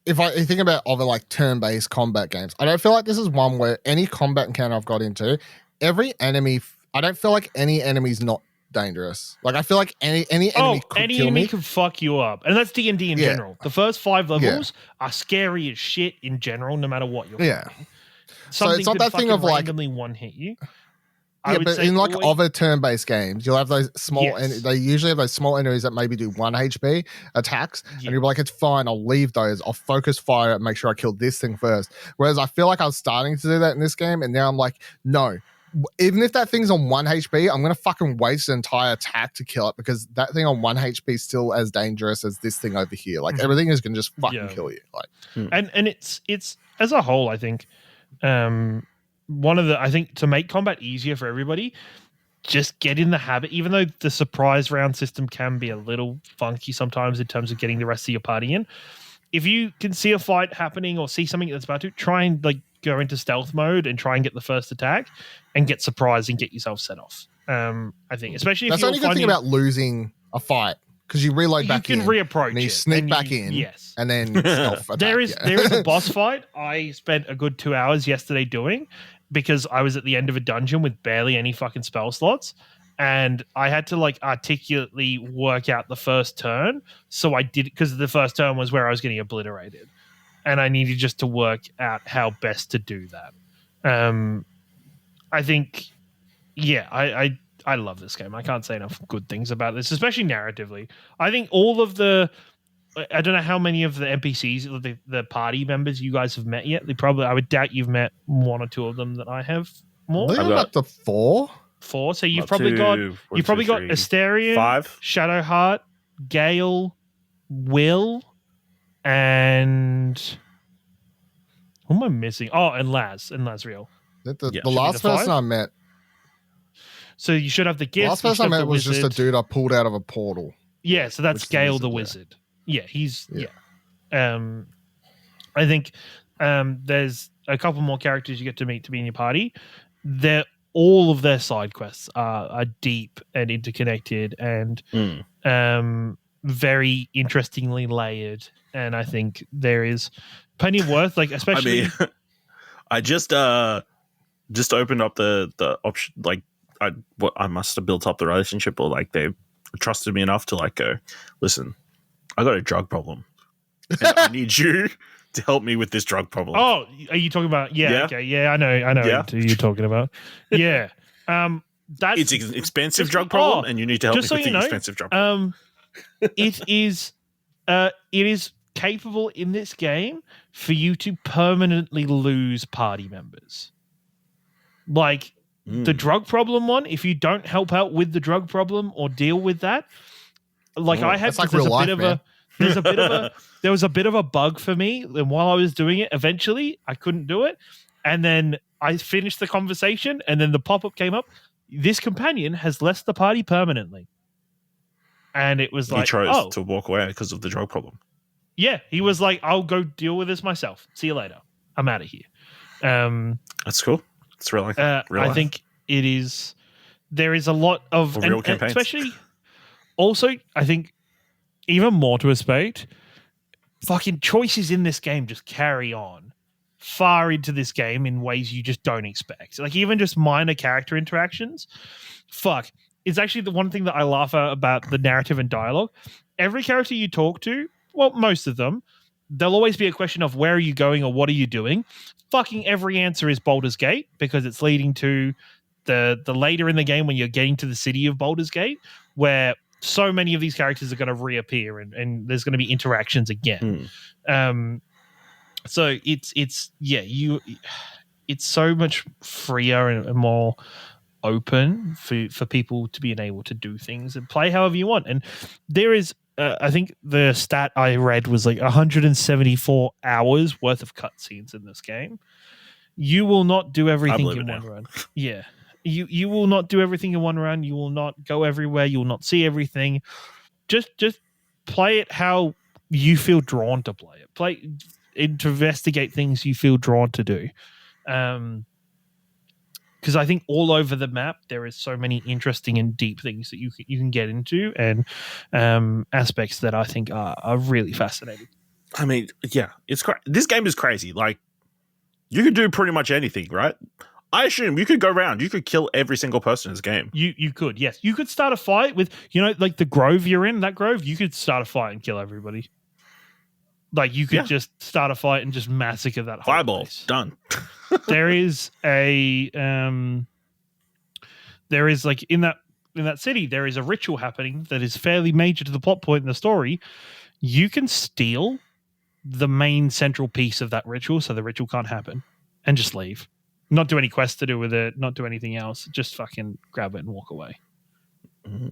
[SPEAKER 1] if I think about other like turn-based combat games, I don't feel like this is one where any combat encounter I've got into, every enemy... I don't feel like any enemy's not dangerous. Like I feel like any enemy could kill me.
[SPEAKER 3] Can fuck you up, and that's D&D in general. The first 5 levels are scary as shit in general, no matter what you're playing.
[SPEAKER 1] So it's not that thing of like
[SPEAKER 3] randomly one hit you.
[SPEAKER 1] But in like other turn-based games, you'll have those small. They usually have those small enemies that maybe do 1 HP attacks, and you'll be like, "It's fine. I'll leave those. I'll focus fire and make sure I kill this thing first." Whereas I feel like I was starting to do that in this game, and now I'm like, no. Even if that thing's on 1 HP, I'm going to fucking waste an entire attack to kill it because that thing on 1 HP is still as dangerous as this thing over here. Like everything is going to just fucking kill you. Like,
[SPEAKER 3] and it's as a whole, I think, I think to make combat easier for everybody, just get in the habit, even though the surprise round system can be a little funky sometimes in terms of getting the rest of your party in. If you can see a fight happening or see something that's about to, try and like go into stealth mode and try and get the first attack and get surprised and get yourself set off. I think, especially if
[SPEAKER 1] that's the only good thing about losing a fight because you reload back in.
[SPEAKER 3] You can reapproach
[SPEAKER 1] and you sneak back in.
[SPEAKER 3] Yes.
[SPEAKER 1] And then stealth attack.
[SPEAKER 3] There is a boss fight I spent a good 2 hours yesterday doing because I was at the end of a dungeon with barely any fucking spell slots. And I had to like articulately work out the first turn. So I did, because the first turn was where I was getting obliterated. And I needed just to work out how best to do that. I think, I love this game. I can't say enough good things about this, especially narratively. I think all of I don't know how many of the NPCs, the party members you guys have met yet. I would doubt you've met 1 or 2 of them that I have more.
[SPEAKER 1] I think I'm up to 4.
[SPEAKER 3] 4. So you've probably got Asterion,
[SPEAKER 2] 5,
[SPEAKER 3] Shadowheart, Gale, Will, and who am I missing? Oh, and Lazriel.
[SPEAKER 1] The last person I met.
[SPEAKER 3] So you should have the gift.
[SPEAKER 1] The last person I met was just a dude I pulled out of a portal.
[SPEAKER 3] Yeah, so that's Gale the Wizard. Yeah, he's I think there's a couple more characters you get to meet to be in your party. All of their side quests are deep and interconnected and very interestingly layered. And I think there is plenty of worth, like especially.
[SPEAKER 2] I mean, I just opened up the option. Like, I must have built up the relationship, or like they trusted me enough to like go, listen, I got a drug problem, and I need you to help me with this drug problem.
[SPEAKER 3] Oh, are you talking about? Yeah. Okay. Yeah, I know who you're talking about. Yeah.
[SPEAKER 2] It's an expensive drug problem, and you need to help me with the expensive drug problem.
[SPEAKER 3] It is capable in this game for you to permanently lose party members. Like the drug problem one, if you don't help out with the drug problem or deal with that, like I had,
[SPEAKER 1] like there
[SPEAKER 3] was a bit of a bug for me, and while I was doing it, eventually I couldn't do it, and then I finished the conversation, and then the pop-up came up. This companion has left the party permanently. And it was like,
[SPEAKER 2] he chose to walk away because of the drug problem.
[SPEAKER 3] Yeah, he was like, I'll go deal with this myself. See you later. I'm out of here.
[SPEAKER 2] That's cool. It's real.
[SPEAKER 3] I think it is. There is a lot of
[SPEAKER 2] real campaigns,
[SPEAKER 3] especially. Also, I think even more to expect, fucking choices in this game just carry on far into this game in ways you just don't expect. Like even just minor character interactions. Fuck, it's actually the one thing that I laugh at about the narrative and dialogue. Every character you talk to, well, most of them, there'll always be a question of where are you going or what are you doing. Fucking every answer is Baldur's Gate because it's leading to the later in the game when you're getting to the city of Baldur's Gate, where so many of these characters are going to reappear and there's going to be interactions again. So it's so much freer and more open for people to be able to do things and play however you want. And there is I think the stat I read was like 174 hours worth of cutscenes in this game. You will not do everything in one run. Yeah. You will not do everything in one run. You will not go everywhere. You will not see everything. Just play it how you feel drawn to play it. Play to investigate things you feel drawn to do. Because I think all over the map there is so many interesting and deep things that you can get into and aspects that I think are really fascinating.
[SPEAKER 2] I mean, yeah, it's this game is crazy. Like you could do pretty much anything, right? I assume you could go around. You could kill every single person in this game.
[SPEAKER 3] You could, yes. You could start a fight with, like the grove you're in, that grove, you could start a fight and kill everybody. Like you could just start a fight and just massacre that whole
[SPEAKER 2] fireball
[SPEAKER 3] place.
[SPEAKER 2] Done.
[SPEAKER 3] There is like in that city, there is a ritual happening that is fairly major to the plot point in the story. You can steal the main central piece of that ritual, so the ritual can't happen, and just leave. Not do any quests to do with it, not do anything else. Just fucking grab it and walk away.
[SPEAKER 1] And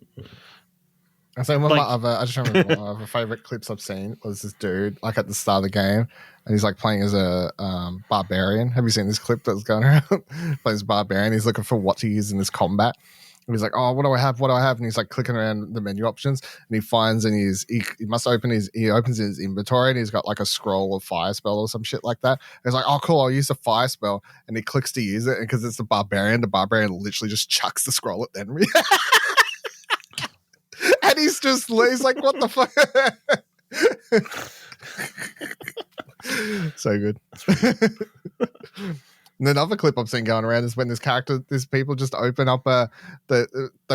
[SPEAKER 1] so I just remember one of my favorite clips I've seen was this dude like at the start of the game, and he's like playing as a barbarian. Have you seen this clip that's going around? Playing as a barbarian, he's looking for what to use in this combat. And he's like, oh, what do I have? What do I have? And he's like clicking around the menu options, and he finds and he opens his inventory, and he's got like a scroll of fire spell or some shit like that. And he's like, oh, cool, I'll use the fire spell, and he clicks to use it, and because it's the barbarian literally just chucks the scroll at Henry. And he's like, what the fuck? So good. And another clip I've seen going around is when these people just open up they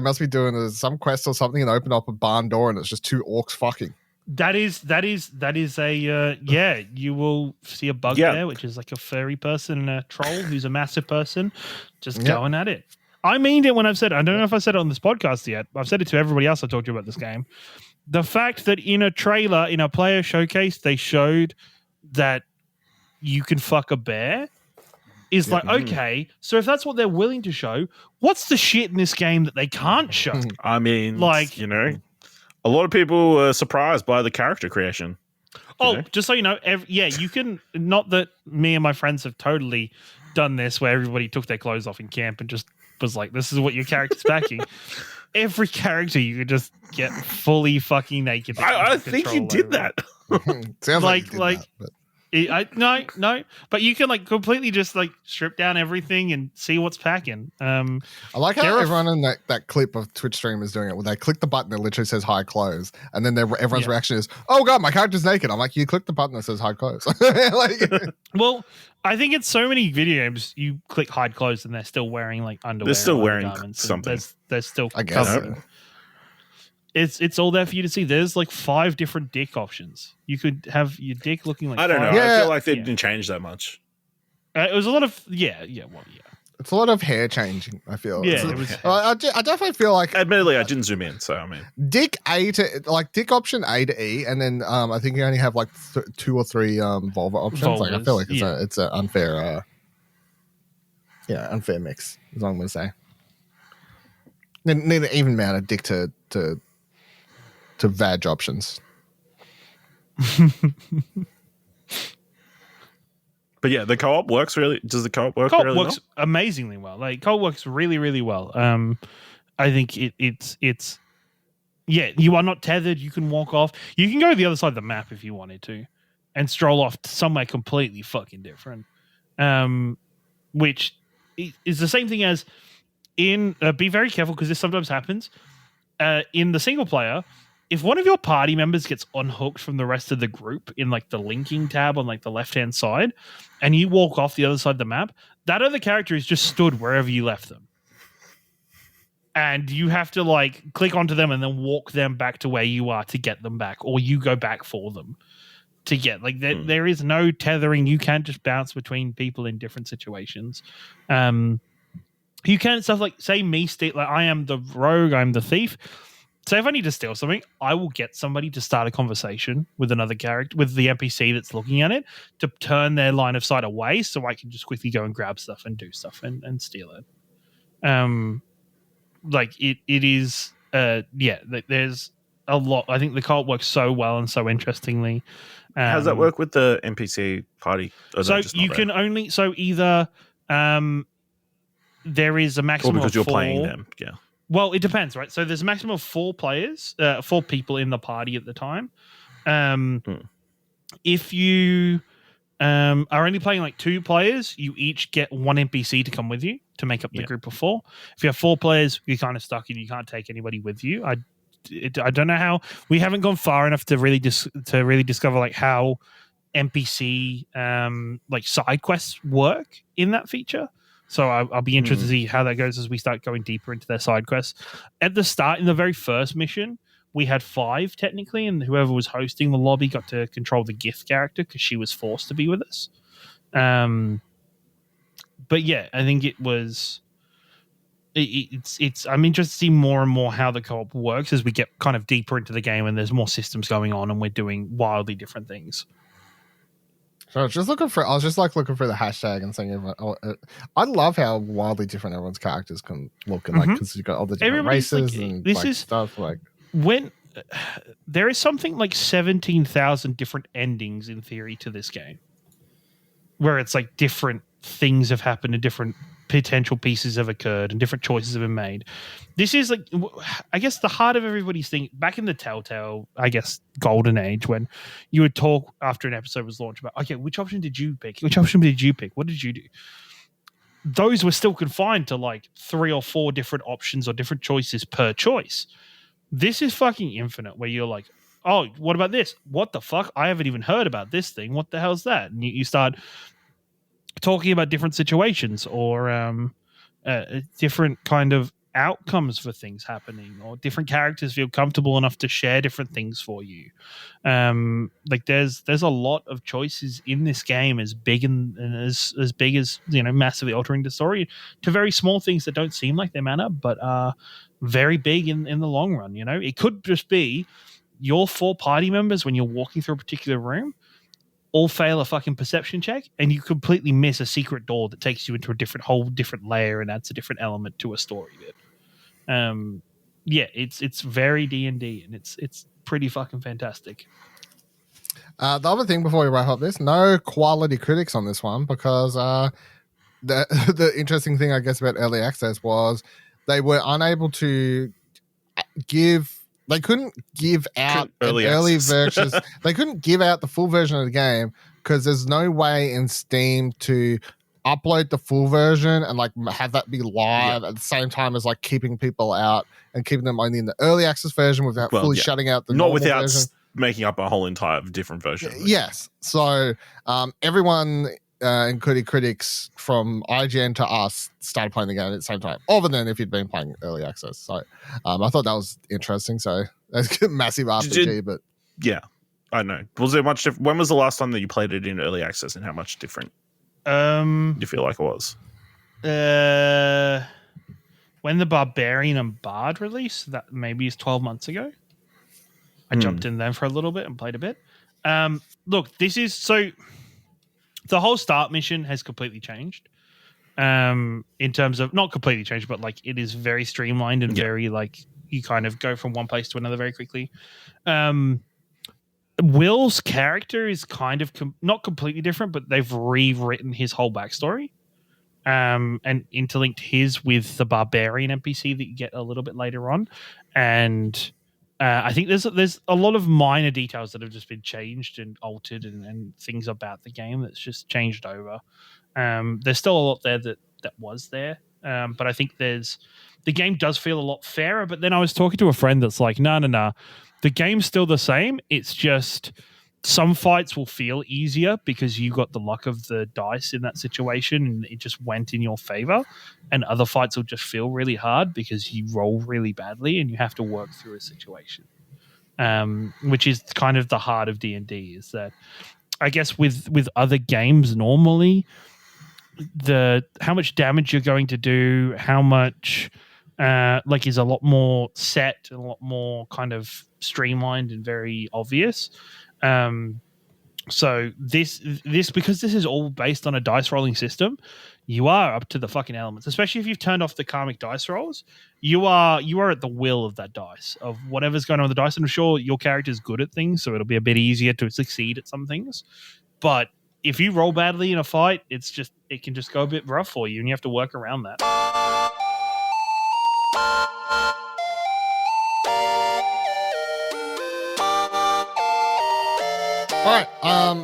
[SPEAKER 1] must be doing some quest or something and open up a barn door and it's just two orcs fucking.
[SPEAKER 3] That is a you will see a bug there, which is like a furry person and a troll who's a massive person just going at it. I mean it when I've said it. I don't know if I said it on this podcast yet. I've said it to everybody else I talked to about this game. The fact that in a trailer, in a player showcase, they showed that you can fuck a bear is like, okay, so if that's what they're willing to show, what's the shit in this game that they can't show?
[SPEAKER 2] I mean, like, a lot of people were surprised by the character creation.
[SPEAKER 3] Just so you know, you can, not that me and my friends have totally done this where everybody took their clothes off in camp and just was like, this is what your character's packing. Every character you could just get fully fucking naked.
[SPEAKER 2] I think you did that.
[SPEAKER 1] Sounds like you did that, but.
[SPEAKER 3] No, but you can like completely just like strip down everything and see what's packing.
[SPEAKER 1] I like how everyone in that clip of Twitch streamers doing it, where they click the button that literally says hide clothes, and then everyone's reaction is, "Oh god, my character's naked." I'm like, you click the button that says hide clothes.
[SPEAKER 3] Well, I think it's so many video games you click hide clothes and they're still wearing like underwear.
[SPEAKER 2] They're still wearing something.
[SPEAKER 3] They're still
[SPEAKER 1] I guess.
[SPEAKER 3] covered. It's all there for you to see. There's like 5 different dick options. You could have your dick looking like.
[SPEAKER 2] I don't know. I feel like they didn't change that much.
[SPEAKER 3] It was a lot of
[SPEAKER 1] It's a lot of hair changing. I feel.
[SPEAKER 3] Yeah, it was.
[SPEAKER 1] I definitely feel like.
[SPEAKER 2] Admittedly, I didn't zoom in, so I mean,
[SPEAKER 1] dick option A to E, and then I think you only have like 2 or 3 vulva options. Like I feel like it's an unfair, unfair mix. Is what I'm gonna say. Need an even amount of dick to vag options.
[SPEAKER 3] But
[SPEAKER 2] yeah, the co-op works really. Does the co-op work?
[SPEAKER 3] Co-op works amazingly well. Like co-op works really, really well. I think it's you are not tethered. You can walk off. You can go to the other side of the map if you wanted to, and stroll off to somewhere completely fucking different. Which is the same thing as in. Be very careful because this sometimes happens. In the single player, if one of your party members gets unhooked from the rest of the group in like the linking tab on like the left-hand side, and you walk off the other side of the map, that other character is just stood wherever you left them. And you have to like click onto them and then walk them back to where you are to get them back, or you go back for them to get like there is no tethering. You can't just bounce between people in different situations. You can stuff like say me like I am the rogue, I'm the thief. So if I need to steal something, I will get somebody to start a conversation with another character, with the NPC that's looking at it, to turn their line of sight away so I can just quickly go and grab stuff and do stuff and steal it. Like it is there's a lot. I think the co-op works so well and so interestingly.
[SPEAKER 2] How does that work with the NPC party?
[SPEAKER 3] So you can only either there is a maximum
[SPEAKER 2] because
[SPEAKER 3] of
[SPEAKER 2] you're
[SPEAKER 3] 4,
[SPEAKER 2] playing them. Yeah.
[SPEAKER 3] Well, it depends, right? So there's a maximum of 4 players, 4 people in the party at the time. If you are only playing like 2 players, you each get 1 NPC to come with you to make up the group of 4. If you have 4 players, you're kind of stuck and you can't take anybody with you. I don't know how. We haven't gone far enough to really discover like how NPC like side quests work in that feature. So I'll be interested to see how that goes as we start going deeper into their side quests. At the start, in the very first mission, we had 5 technically, and whoever was hosting the lobby got to control the gift character because she was forced to be with us. But yeah, I think it was. It's. I'm interested to see more and more how the co-op works as we get kind of deeper into the game and there's more systems going on and we're doing wildly different things.
[SPEAKER 1] So I was just looking for the hashtag and saying, I love how wildly different everyone's characters can look, and like because you've got all the different races and this like, is stuff like
[SPEAKER 3] when there is something like 17,000 different endings in theory to this game, where it's like different things have happened and different potential pieces have occurred and different choices have been made. This is like, I guess, the heart of everybody's thing back in the Telltale, I guess, golden age, when you would talk after an episode was launched about, okay, which option did you pick? Which option did you pick? What did you do? Those were still confined to like 3 or 4 different options or different choices per choice. This is fucking infinite, where you're like, oh, what about this? What the fuck? I haven't even heard about this thing. What the hell's that? And you start talking about different situations or different kind of outcomes for things happening, or different characters feel comfortable enough to share different things for you. Like there's a lot of choices in this game, as big and as big as, you know, massively altering the story, to very small things that don't seem like they matter but are very big in the long run. You know, it could just be your 4 party members when you're walking through a particular room all fail a fucking perception check, and you completely miss a secret door that takes you into a whole different layer and adds a different element to a story bit. Yeah, it's very D&D, and it's pretty fucking fantastic.
[SPEAKER 1] The other thing before we wrap up this, no quality critics on this one, because the interesting thing, I guess, about early access was they were unable to they couldn't give out early versions. They couldn't give out the full version of the game because there's no way in Steam to upload the full version and like have that be live at the same time as like keeping people out and keeping them only in the early access version without fully shutting out the normal version.
[SPEAKER 2] Making up a whole entire different version.
[SPEAKER 1] Yes. So everyone, including critics from IGN to us, started playing the game at the same time, other than if you'd been playing early access. So I thought that was interesting. So that's a massive RPG, but
[SPEAKER 2] yeah, I know. Was there much different? When was the last time that you played it in early access, and how much different do you feel like it was?
[SPEAKER 3] When the Barbarian and Bard released, that maybe is 12 months ago. I jumped in then for a little bit and played a bit. Look, this is so. The whole start mission has completely changed. In terms of not completely changed, but like it is very streamlined and very like you kind of go from one place to another very quickly. Will's character is kind of not completely different, but they've rewritten his whole backstory and interlinked his with the Barbarian NPC that you get a little bit later on, and I think there's a lot of minor details that have just been changed and altered, and things about the game that's just changed over. There's still a lot there that was there, but I think the game does feel a lot fairer. But then I was talking to a friend that's like, no, the game's still the same. It's just some fights will feel easier because you got the luck of the dice in that situation and it just went in your favor, and other fights will just feel really hard because you roll really badly and you have to work through a situation, which is kind of the heart of D&D. Is that, I guess, with other games normally, how much damage you're going to do, how much is a lot more set and a lot more kind of streamlined and very obvious. So this because this is all based on a dice rolling system, you are up to the fucking elements. Especially if you've turned off the karmic dice rolls, you are at the will of that dice, of whatever's going on with the dice. And I'm sure your character's good at things, so it'll be a bit easier to succeed at some things. But if you roll badly in a fight, it can just go a bit rough for you, and you have to work around that.
[SPEAKER 1] All right,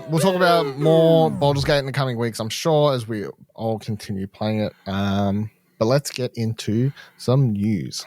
[SPEAKER 1] we'll talk about more Baldur's Gate in the coming weeks, I'm sure, as we all continue playing it. But let's get into some news.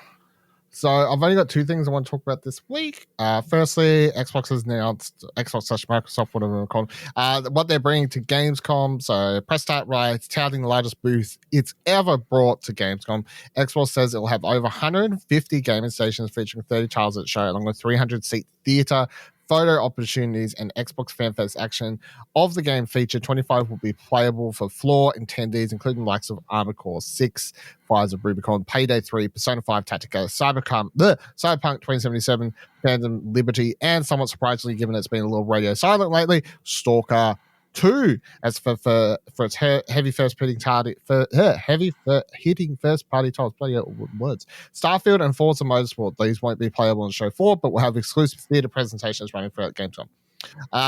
[SPEAKER 1] So I've only got two things I want to talk about this week. Firstly, Xbox has announced, Xbox/Microsoft, whatever we call them, what they're bringing to Gamescom. So press start rights, touting the largest booth it's ever brought to Gamescom. Xbox says it will have over 150 gaming stations featuring 30 titles at show, along with 300-seat theater, photo opportunities, and Xbox FanFest action. Of the game feature, 25 will be playable for floor attendees, including the likes of Armored Core 6, Fires of Rubicon, Payday 3, Persona 5 Tactica, Cyberpunk 2077, Phantom Liberty, and somewhat surprisingly, given it's been a little radio silent lately, Stalker 2, as for its heavy hitting first party titles. Bloody words. Starfield and Forza Motorsport, these won't be playable on show 4, but will have exclusive theater presentations running throughout Gamescom.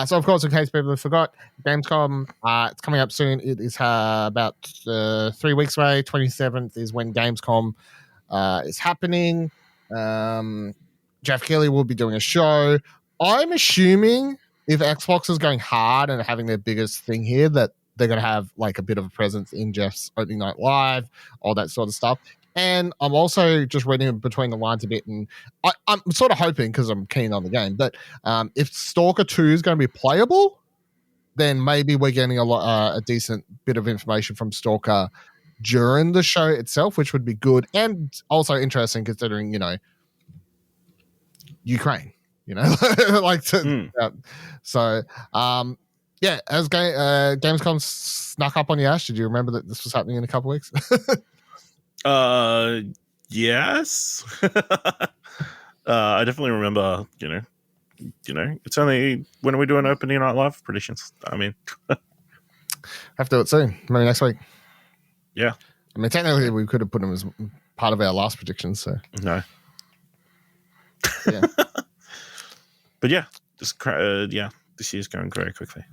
[SPEAKER 1] So, of course, in case people have forgot, Gamescom, it's coming up soon. It is about 3 weeks away. 27th is when Gamescom is happening. Jeff Keighley will be doing a show. I'm assuming if Xbox is going hard and having their biggest thing here, that they're going to have like a bit of a presence in Jeff's opening night live, all that sort of stuff. And I'm also just reading between the lines a bit, and I'm sort of hoping, because I'm keen on the game, but if Stalker 2 is going to be playable, then maybe we're getting a decent bit of information from Stalker during the show itself, which would be good and also interesting considering, Ukraine. So as Gamescom snuck up on you, Ash, did you remember that this was happening in a couple of weeks?
[SPEAKER 2] Yes. I definitely remember, it's only, when are we doing opening night live predictions? I mean,
[SPEAKER 1] have to do it soon, maybe next week.
[SPEAKER 2] Yeah.
[SPEAKER 1] I mean, technically we could have put them as part of our last predictions, so
[SPEAKER 2] no.
[SPEAKER 1] Yeah.
[SPEAKER 2] But yeah, just this year's going very quickly.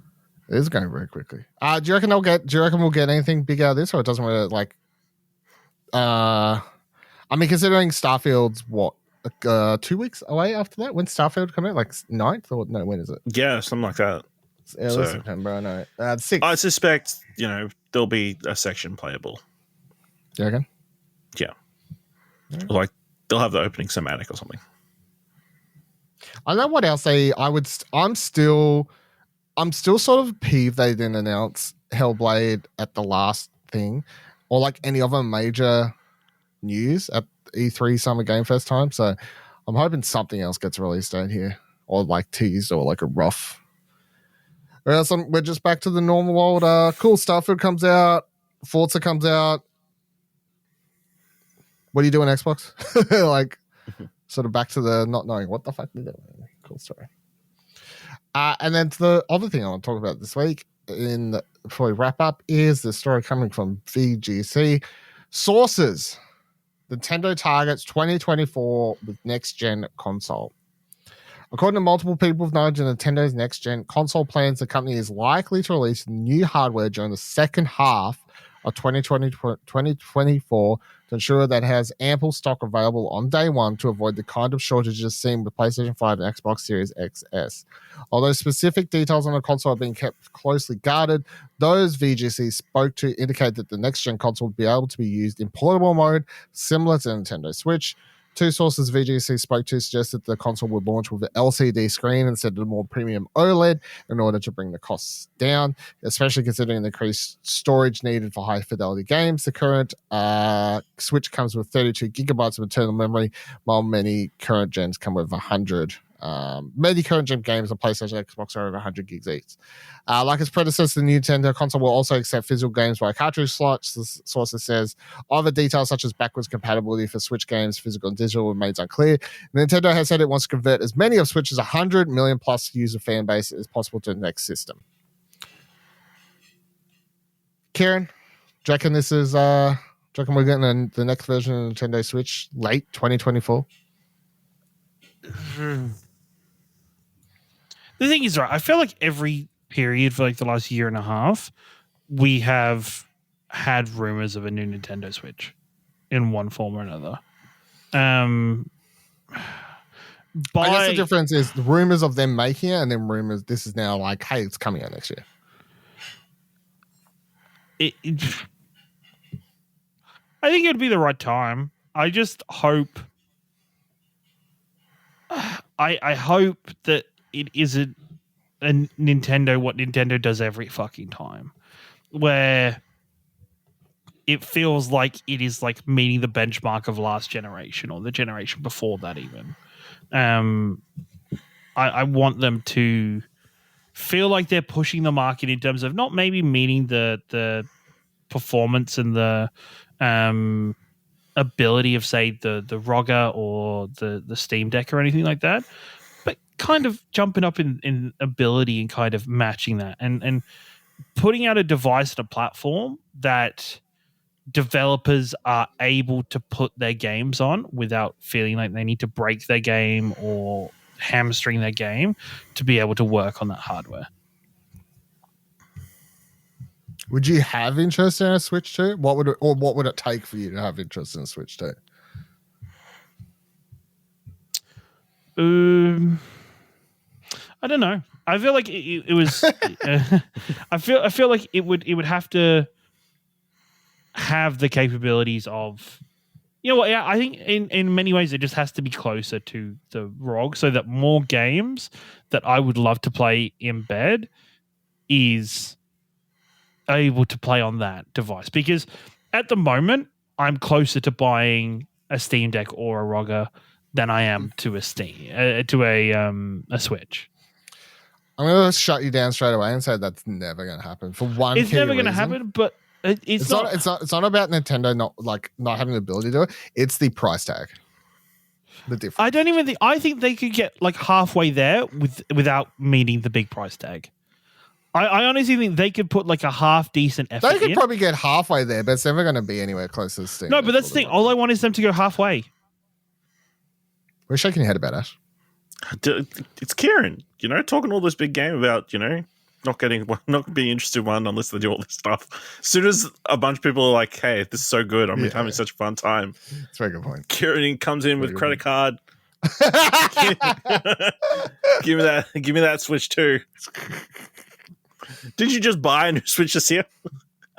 [SPEAKER 1] It is going very quickly. Do you reckon we'll get anything big out of this, or it doesn't really like? I mean, considering Starfield's 2 weeks away after that, when Starfield come out, like 9th or no? When is it?
[SPEAKER 2] Yeah, something like that.
[SPEAKER 1] Early September, I know. 6th.
[SPEAKER 2] I suspect there'll be a section playable.
[SPEAKER 1] You reckon?
[SPEAKER 2] Yeah. Like they'll have the opening cinematic or something.
[SPEAKER 1] I know what else I'm still sort of peeved they didn't announce Hellblade at the last thing, or like any other major news at E3 Summer Game Fest time. So I'm hoping something else gets released out here, or like teased, or like a rough. Or else we're just back to the normal old cool Starfield comes out, Forza comes out. What are you doing, Xbox? Like sort of back to the not knowing what the fuck they're doing. Cool story. And then the other thing I want to talk about this week, before we wrap up, is the story coming from VGC. Sources: Nintendo targets 2024 with next-gen console. According to multiple people with knowledge of Nintendo's next-gen console plans, the company is likely to release new hardware during the second half of 2024 to ensure that it has ample stock available on day one to avoid the kind of shortages seen with PlayStation 5 and Xbox Series XS. Although specific details on the console are being kept closely guarded, those VGC spoke to indicate that the next-gen console would be able to be used in portable mode, similar to Nintendo Switch. Two sources VGC spoke to suggested the console would launch with an LCD screen instead of a more premium OLED in order to bring the costs down, especially considering the increased storage needed for high-fidelity games. The current Switch comes with 32 gigabytes of internal memory, while many current gens come with 100. Many current gen games on PlayStation and Xbox are over 100 gigs each. Like its predecessor, the Nintendo console will also accept physical games via cartridge slots. The source says other details such as backwards compatibility for Switch games, physical and digital, remains unclear. Nintendo has said it wants to convert as many of Switch's 100 million plus user fan base as possible to the next system. Kieran, do you reckon this is? Do you reckon we're getting the next version of Nintendo Switch late 2024?
[SPEAKER 3] The thing is, right, I feel like every period for like the last year and a half, we have had rumors of a new Nintendo Switch in one form or another. I
[SPEAKER 1] guess the difference is the rumors of them making it and then rumors this is now like, hey, it's coming out next year.
[SPEAKER 3] I think it would be the right time. I just hope I hope that it isn't a Nintendo what Nintendo does every fucking time, where it feels like it is like meeting the benchmark of last generation or the generation before that even. I want them to feel like they're pushing the market in terms of not maybe meeting the performance and the ability of, say, the ROG or the Steam Deck or anything like that, but kind of jumping up in ability and kind of matching that and putting out a device and a platform that developers are able to put their games on without feeling like they need to break their game or hamstring their game to be able to work on that hardware.
[SPEAKER 1] Would you have interest in a Switch 2? What would it take for you to have interest in a Switch 2?
[SPEAKER 3] I don't know. I feel like it was. I feel like it would have to have the capabilities of. You know what? Yeah, I think in many ways it just has to be closer to the ROG, so that more games that I would love to play in bed is able to play on that device. Because at the moment, I'm closer to buying a Steam Deck or a ROG than I am to a Switch.
[SPEAKER 1] I'm going to shut you down straight away and say that's never going to happen. For one,
[SPEAKER 3] it's never going to happen. But it's not.
[SPEAKER 1] It's not about Nintendo not having the ability to do it. It's the price tag. The difference.
[SPEAKER 3] I don't even think. I think they could get like halfway there without meeting the big price tag. I honestly think they could put like a half decent effort.
[SPEAKER 1] They could probably get halfway there, but it's never going to be anywhere close to Steam.
[SPEAKER 3] No, but that's the thing. All I want is them to go halfway.
[SPEAKER 1] We're shaking your head about it.
[SPEAKER 2] It's Kieran, talking all this big game about, not being interested in one unless they do all this stuff. As soon as a bunch of people are like, hey, this is so good, I'm having such a fun time.
[SPEAKER 1] That's a very good point.
[SPEAKER 2] Kieran comes in with credit card. give me that Switch 2. Did you just buy a new Switch this year?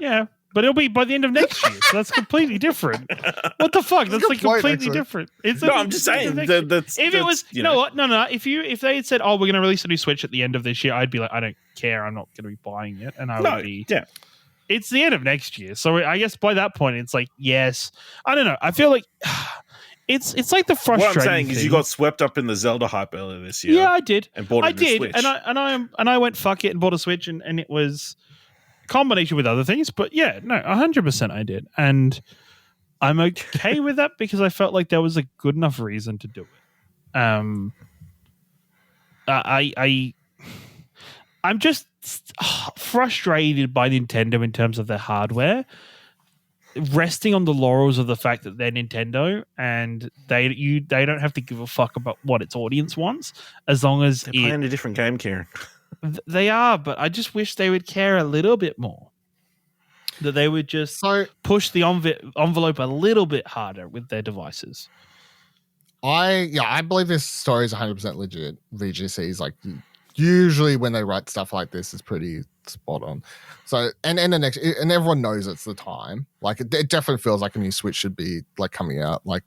[SPEAKER 3] Yeah, but it'll be by the end of next year, so that's completely different. What the fuck? That's like completely different.
[SPEAKER 2] I'm just saying. If
[SPEAKER 3] it was, you know what? No. If they had said, "Oh, we're going to release a new Switch at the end of this year," I'd be like, "I don't care. I'm not going to be buying it," and I would be. Yeah. It's the end of next year, so I guess by that point, it's like, yes. I don't know. I feel like it's like the frustrating.
[SPEAKER 2] What I'm saying is, you got swept up in the Zelda hype earlier this year.
[SPEAKER 3] Yeah, I did.
[SPEAKER 2] And bought a Switch.
[SPEAKER 3] And I went fuck it and bought a Switch, and it was a combination with other things. But yeah, no, 100% I did, and I'm okay with that because I felt like there was a good enough reason to do it. I'm just frustrated by Nintendo in terms of their hardware, resting on the laurels of the fact that they're Nintendo and they don't have to give a fuck about what its audience wants as long as
[SPEAKER 2] they're playing a different game, Kieran.
[SPEAKER 3] They are, but I just wish they would care a little bit more. that they would just push the envelope a little bit harder with their devices.
[SPEAKER 1] I believe this story is 100% legit. VGC's like usually when they write stuff like this is pretty spot on. So and everyone knows it's the time. Like it definitely feels like a new Switch should be like coming out like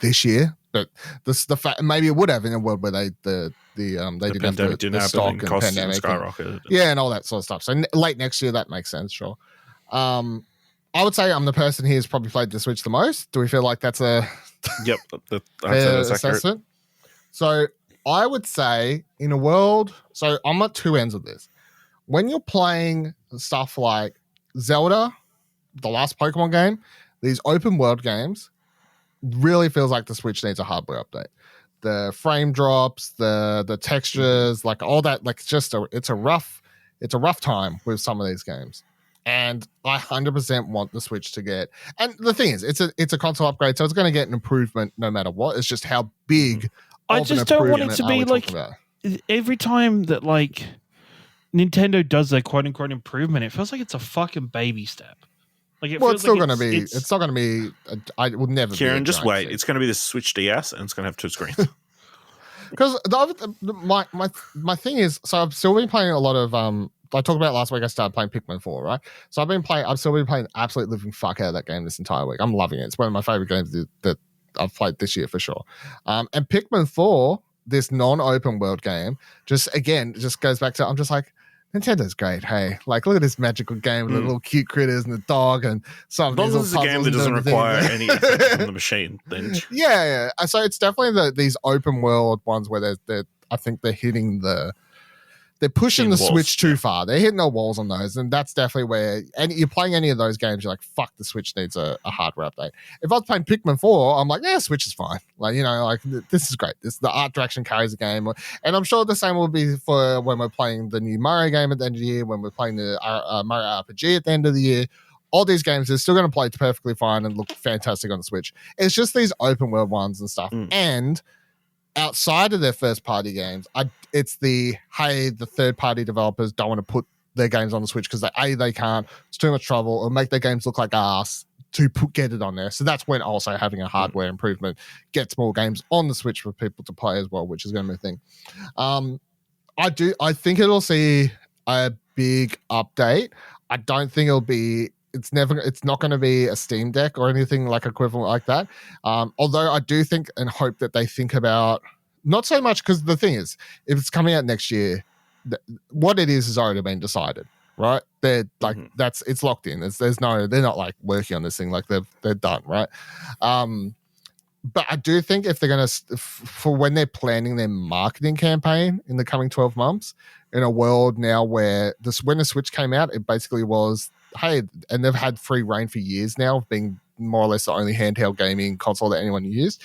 [SPEAKER 1] this year. But the fact maybe it would have in a world where they didn't have the stock and pandemic and all that sort of stuff. So late next year that makes sense, sure. I would say I'm the person here who's probably played the Switch the most. Do we feel like that's a
[SPEAKER 2] yep? That's
[SPEAKER 1] assessment. So I would say in a world, so I'm at two ends of this. When you're playing stuff like Zelda, the last Pokemon game, these open world games, really feels like the Switch needs a hardware update. The frame drops, the textures, like all that, like it's a rough time with some of these games. And I 100% want the Switch to get. And the thing is, it's a console upgrade, so it's going to get an improvement no matter what. It's just how big.
[SPEAKER 3] I just don't want it to be like every time that like Nintendo does their quote unquote improvement, it feels like it's a fucking baby step. Like
[SPEAKER 1] it's still going to be. It's not going to be. I will never.
[SPEAKER 2] Kieran, just wait. It's going to be the Switch DS, and it's going to have two screens.
[SPEAKER 1] Because my thing is, so I've still been playing a lot of I talked about last week. I started playing Pikmin 4, right? So I've still been playing absolute living fuck out of that game this entire week. I'm loving it. It's one of my favorite games that I've played this year for sure. And Pikmin 4, this non-open world game, just goes back to I'm just like, Nintendo's great, hey. Like, look at this magical game with the little cute critters and the dog and some.
[SPEAKER 2] As long as it's a game that doesn't require any effort from the machine, then
[SPEAKER 1] yeah. So it's definitely these open world ones where I think they're hitting they're pushing the Switch too far. They're hitting the walls on those, and that's definitely where. And you're playing any of those games, you're like, "Fuck, the Switch needs a hardware update." If I was playing Pikmin 4, I'm like, "Yeah, Switch is fine." Like this is great. The art direction carries the game, and I'm sure the same will be for when we're playing the new Mario game at the end of the year, when we're playing the Mario RPG at the end of the year. All these games are still going to play perfectly fine and look fantastic on the Switch. It's just these open world ones and stuff, and outside of their first party games, it's the third party developers don't want to put their games on the Switch because they can't, it's too much trouble, or make their games look like ass to get it on there. So that's when also having a hardware improvement gets more games on the Switch for people to play as well, which is going to be a thing. I think it'll see a big update. I don't think it's not going to be a Steam Deck or anything like equivalent like that. Although I do think and hope that they think about, not so much, because the thing is, if it's coming out next year, what it is has already been decided, right? They're like, it's locked in. They're not like working on this thing, like they're done, right? But I do think if they're going to, for when they're planning their marketing campaign in the coming 12 months, in a world now where when the Switch came out, it basically was, hey, and they've had free reign for years now of being more or less the only handheld gaming console that anyone used.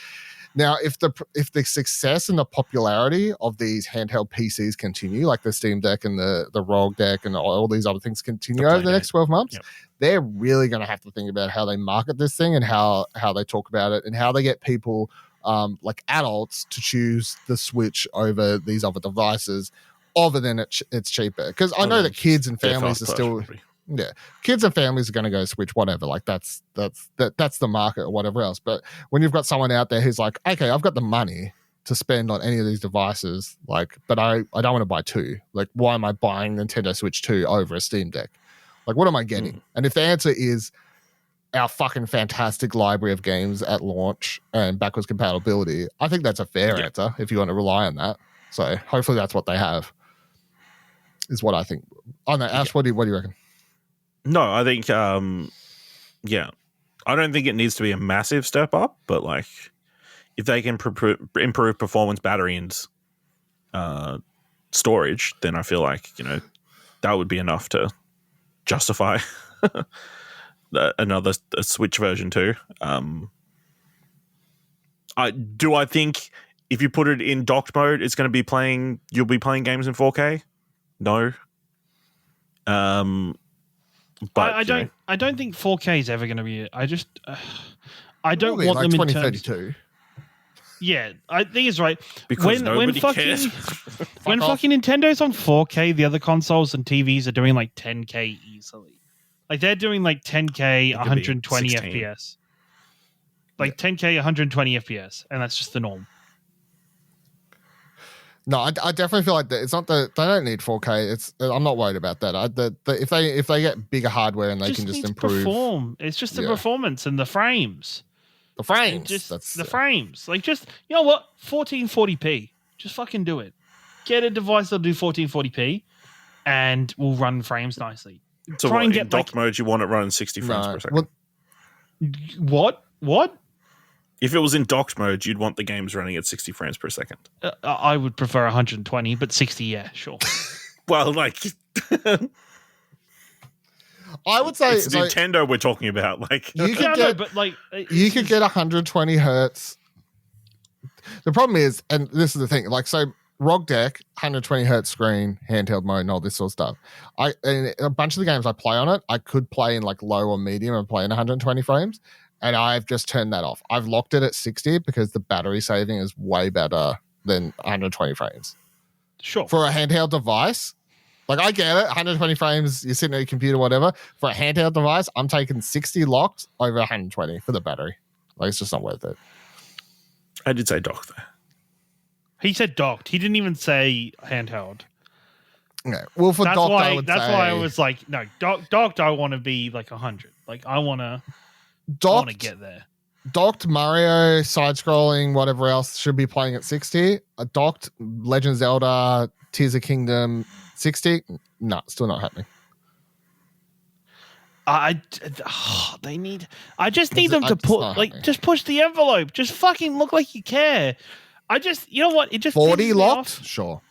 [SPEAKER 1] Now, if the success and the popularity of these handheld PCs continue, like the Steam Deck and the ROG Deck and all these other things continue over the next 12 months, they're really going to have to think about how they market this thing and how they talk about it and how they get people like adults to choose the Switch over these other devices, other than it's cheaper. Because I know that kids and families are still... Yeah, kids and families are going to go Switch, whatever. Like that's the market or whatever else. But when you've got someone out there who's like, okay, I've got the money to spend on any of these devices, like, but I don't want to buy two. Like, why am I buying Nintendo Switch 2 over a Steam Deck? Like, what am I getting? And if the answer is our fucking fantastic library of games at launch and backwards compatibility, I think that's a fair answer if you want to rely on that. So hopefully that's what they have. Is what I think. Oh no, Ash, what do you reckon?
[SPEAKER 2] No, I think, I don't think it needs to be a massive step up, but like, if they can improve performance, battery, and storage, then I feel like, that would be enough to justify another Switch version too. I think if you put it in docked mode, it's going to be you'll be playing games in 4K. No.
[SPEAKER 3] But I don't think 4K is ever going to be it. I don't want
[SPEAKER 1] like
[SPEAKER 3] them
[SPEAKER 1] 2032.
[SPEAKER 3] Yeah, I think it's right.
[SPEAKER 2] Because nobody cares.
[SPEAKER 3] When fucking Nintendo's on 4K, the other consoles and TVs are doing like 10K easily. Like they're doing like 10K, 120
[SPEAKER 2] 16.
[SPEAKER 3] FPS. Like 10K, 120 FPS, and that's just the norm.
[SPEAKER 1] No, I definitely feel like that. It's not they don't need 4K. I'm not worried about that. If they get bigger hardware and they can just improve,
[SPEAKER 3] it's just the performance and the frames.
[SPEAKER 1] The frames,
[SPEAKER 3] just the frames. Like just you know what, 1440p. Just fucking do it. Get a device that'll do 1440p, and will run frames nicely.
[SPEAKER 2] So try and get in docked mode. You want it running 60 frames per second.
[SPEAKER 3] What?
[SPEAKER 2] If it was in docked mode, you'd want the games running at 60 frames per second.
[SPEAKER 3] I would prefer 120, but 60, yeah, sure.
[SPEAKER 2] Well, like...
[SPEAKER 1] I would say...
[SPEAKER 2] It's Nintendo we're talking about. Like
[SPEAKER 1] you could get 120 hertz. The problem is, and this is the thing, like, so ROG Deck, 120 hertz screen, handheld mode, and all this sort of stuff. And a bunch of the games I play on it, I could play in like low or medium and play in 120 frames. And I've just turned that off. I've locked it at 60 because the battery saving is way better than 120 frames.
[SPEAKER 3] Sure.
[SPEAKER 1] For a handheld device, like I get it, 120 frames, you're sitting at your computer, whatever. For a handheld device, I'm taking 60 locked over 120 for the battery. Like it's just not worth it.
[SPEAKER 2] I did say docked though.
[SPEAKER 3] He said docked. He didn't even say handheld.
[SPEAKER 1] Okay. Well, for docked, I would say... That's
[SPEAKER 3] why I was like, no, docked, I want to be like 100. Like I want to get there.
[SPEAKER 1] Docked Mario, side-scrolling, whatever else, should be playing at 60. A docked Legend of Zelda, Tears of Kingdom, 60. No, still not happening.
[SPEAKER 3] I just need them to just push the envelope. Just fucking look like you care. You know what? It just
[SPEAKER 1] 40 locked? Sure.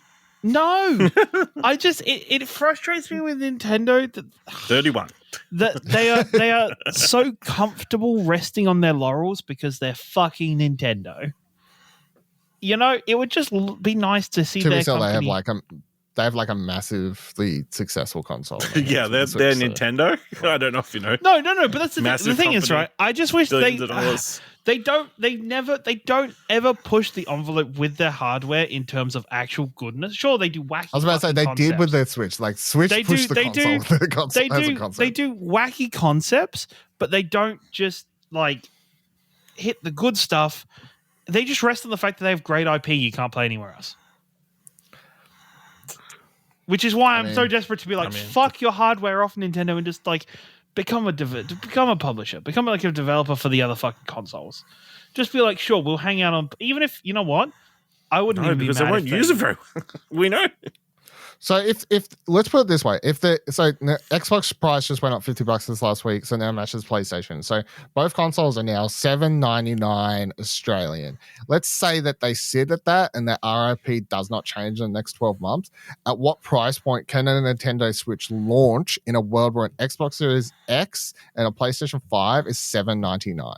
[SPEAKER 3] No. It frustrates me with Nintendo that
[SPEAKER 2] 31.
[SPEAKER 3] That they are so comfortable resting on their laurels because they're fucking Nintendo. You know, it would just be nice to see their company.
[SPEAKER 1] They have a massively successsul console.
[SPEAKER 2] Yeah, they're Nintendo. I don't know if you know.
[SPEAKER 3] No, but that's the thing is, right? I just wish they don't ever push the envelope with their hardware in terms of actual goodness. Sure, they do wacky.
[SPEAKER 1] I was about to say they did with their Switch. Like Switch pushed the console. The console as a concept.
[SPEAKER 3] They do wacky concepts, but they don't just like hit the good stuff. They just rest on the fact that they have great IP you can't play anywhere else. Which is why I'm so desperate to be like, fuck your hardware off, Nintendo, and just like become a publisher, become like a developer for the other fucking consoles. Just be like, sure, we'll hang out on. Even if you know what, I wouldn't even be mad
[SPEAKER 2] because they won't use it very well. We know.
[SPEAKER 1] So if let's put it this way, the Xbox price just went up $50 this last week, so now matches PlayStation. So both consoles are now $7.99 Australian. Let's say that they sit at that and that RRP does not change in the next 12 months. At what price point can a Nintendo Switch launch in a world where an Xbox Series X and a PlayStation 5 is $7.99?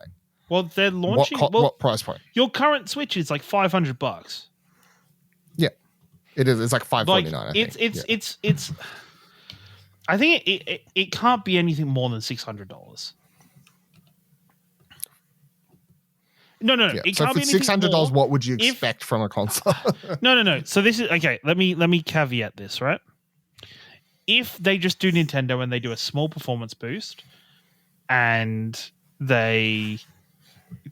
[SPEAKER 3] Well, they're launching.
[SPEAKER 1] What price point?
[SPEAKER 3] Your current Switch is like $500.
[SPEAKER 1] Yeah. It is. It's like $549.
[SPEAKER 3] It's. I think it can't be anything more than $600. No.
[SPEAKER 1] Yeah.
[SPEAKER 3] It
[SPEAKER 1] so
[SPEAKER 3] can't
[SPEAKER 1] for
[SPEAKER 3] be anything
[SPEAKER 1] $600,
[SPEAKER 3] more
[SPEAKER 1] what would you expect from a console?
[SPEAKER 3] No. So this is okay. Let me caveat this, right? If they just do Nintendo and they do a small performance boost, and they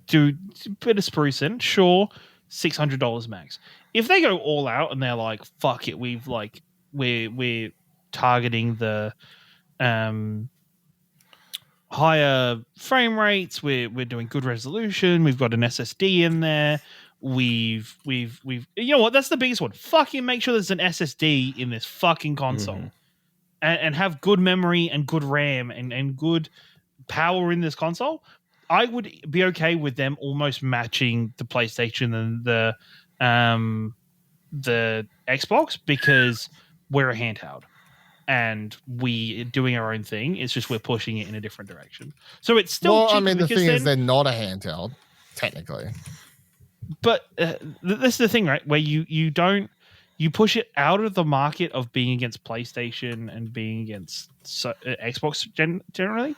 [SPEAKER 3] do a bit of spruce in, sure, $600 max. If they go all out and they're like, fuck it, we're targeting the higher frame rates, we're doing good resolution, we've got an SSD in there, we've you know what, that's the biggest one. Fucking make sure there's an SSD in this fucking console. And have good memory and good RAM and good power in this console. I would be okay with them almost matching the PlayStation and the Xbox because we're a handheld and we doing our own thing. It's just we're pushing it in a different direction. So it's still cheaper.
[SPEAKER 1] I mean, the thing is they're not a handheld, technically.
[SPEAKER 3] But this is the thing, right? Where you push it out of the market of being against PlayStation and being against Xbox generally.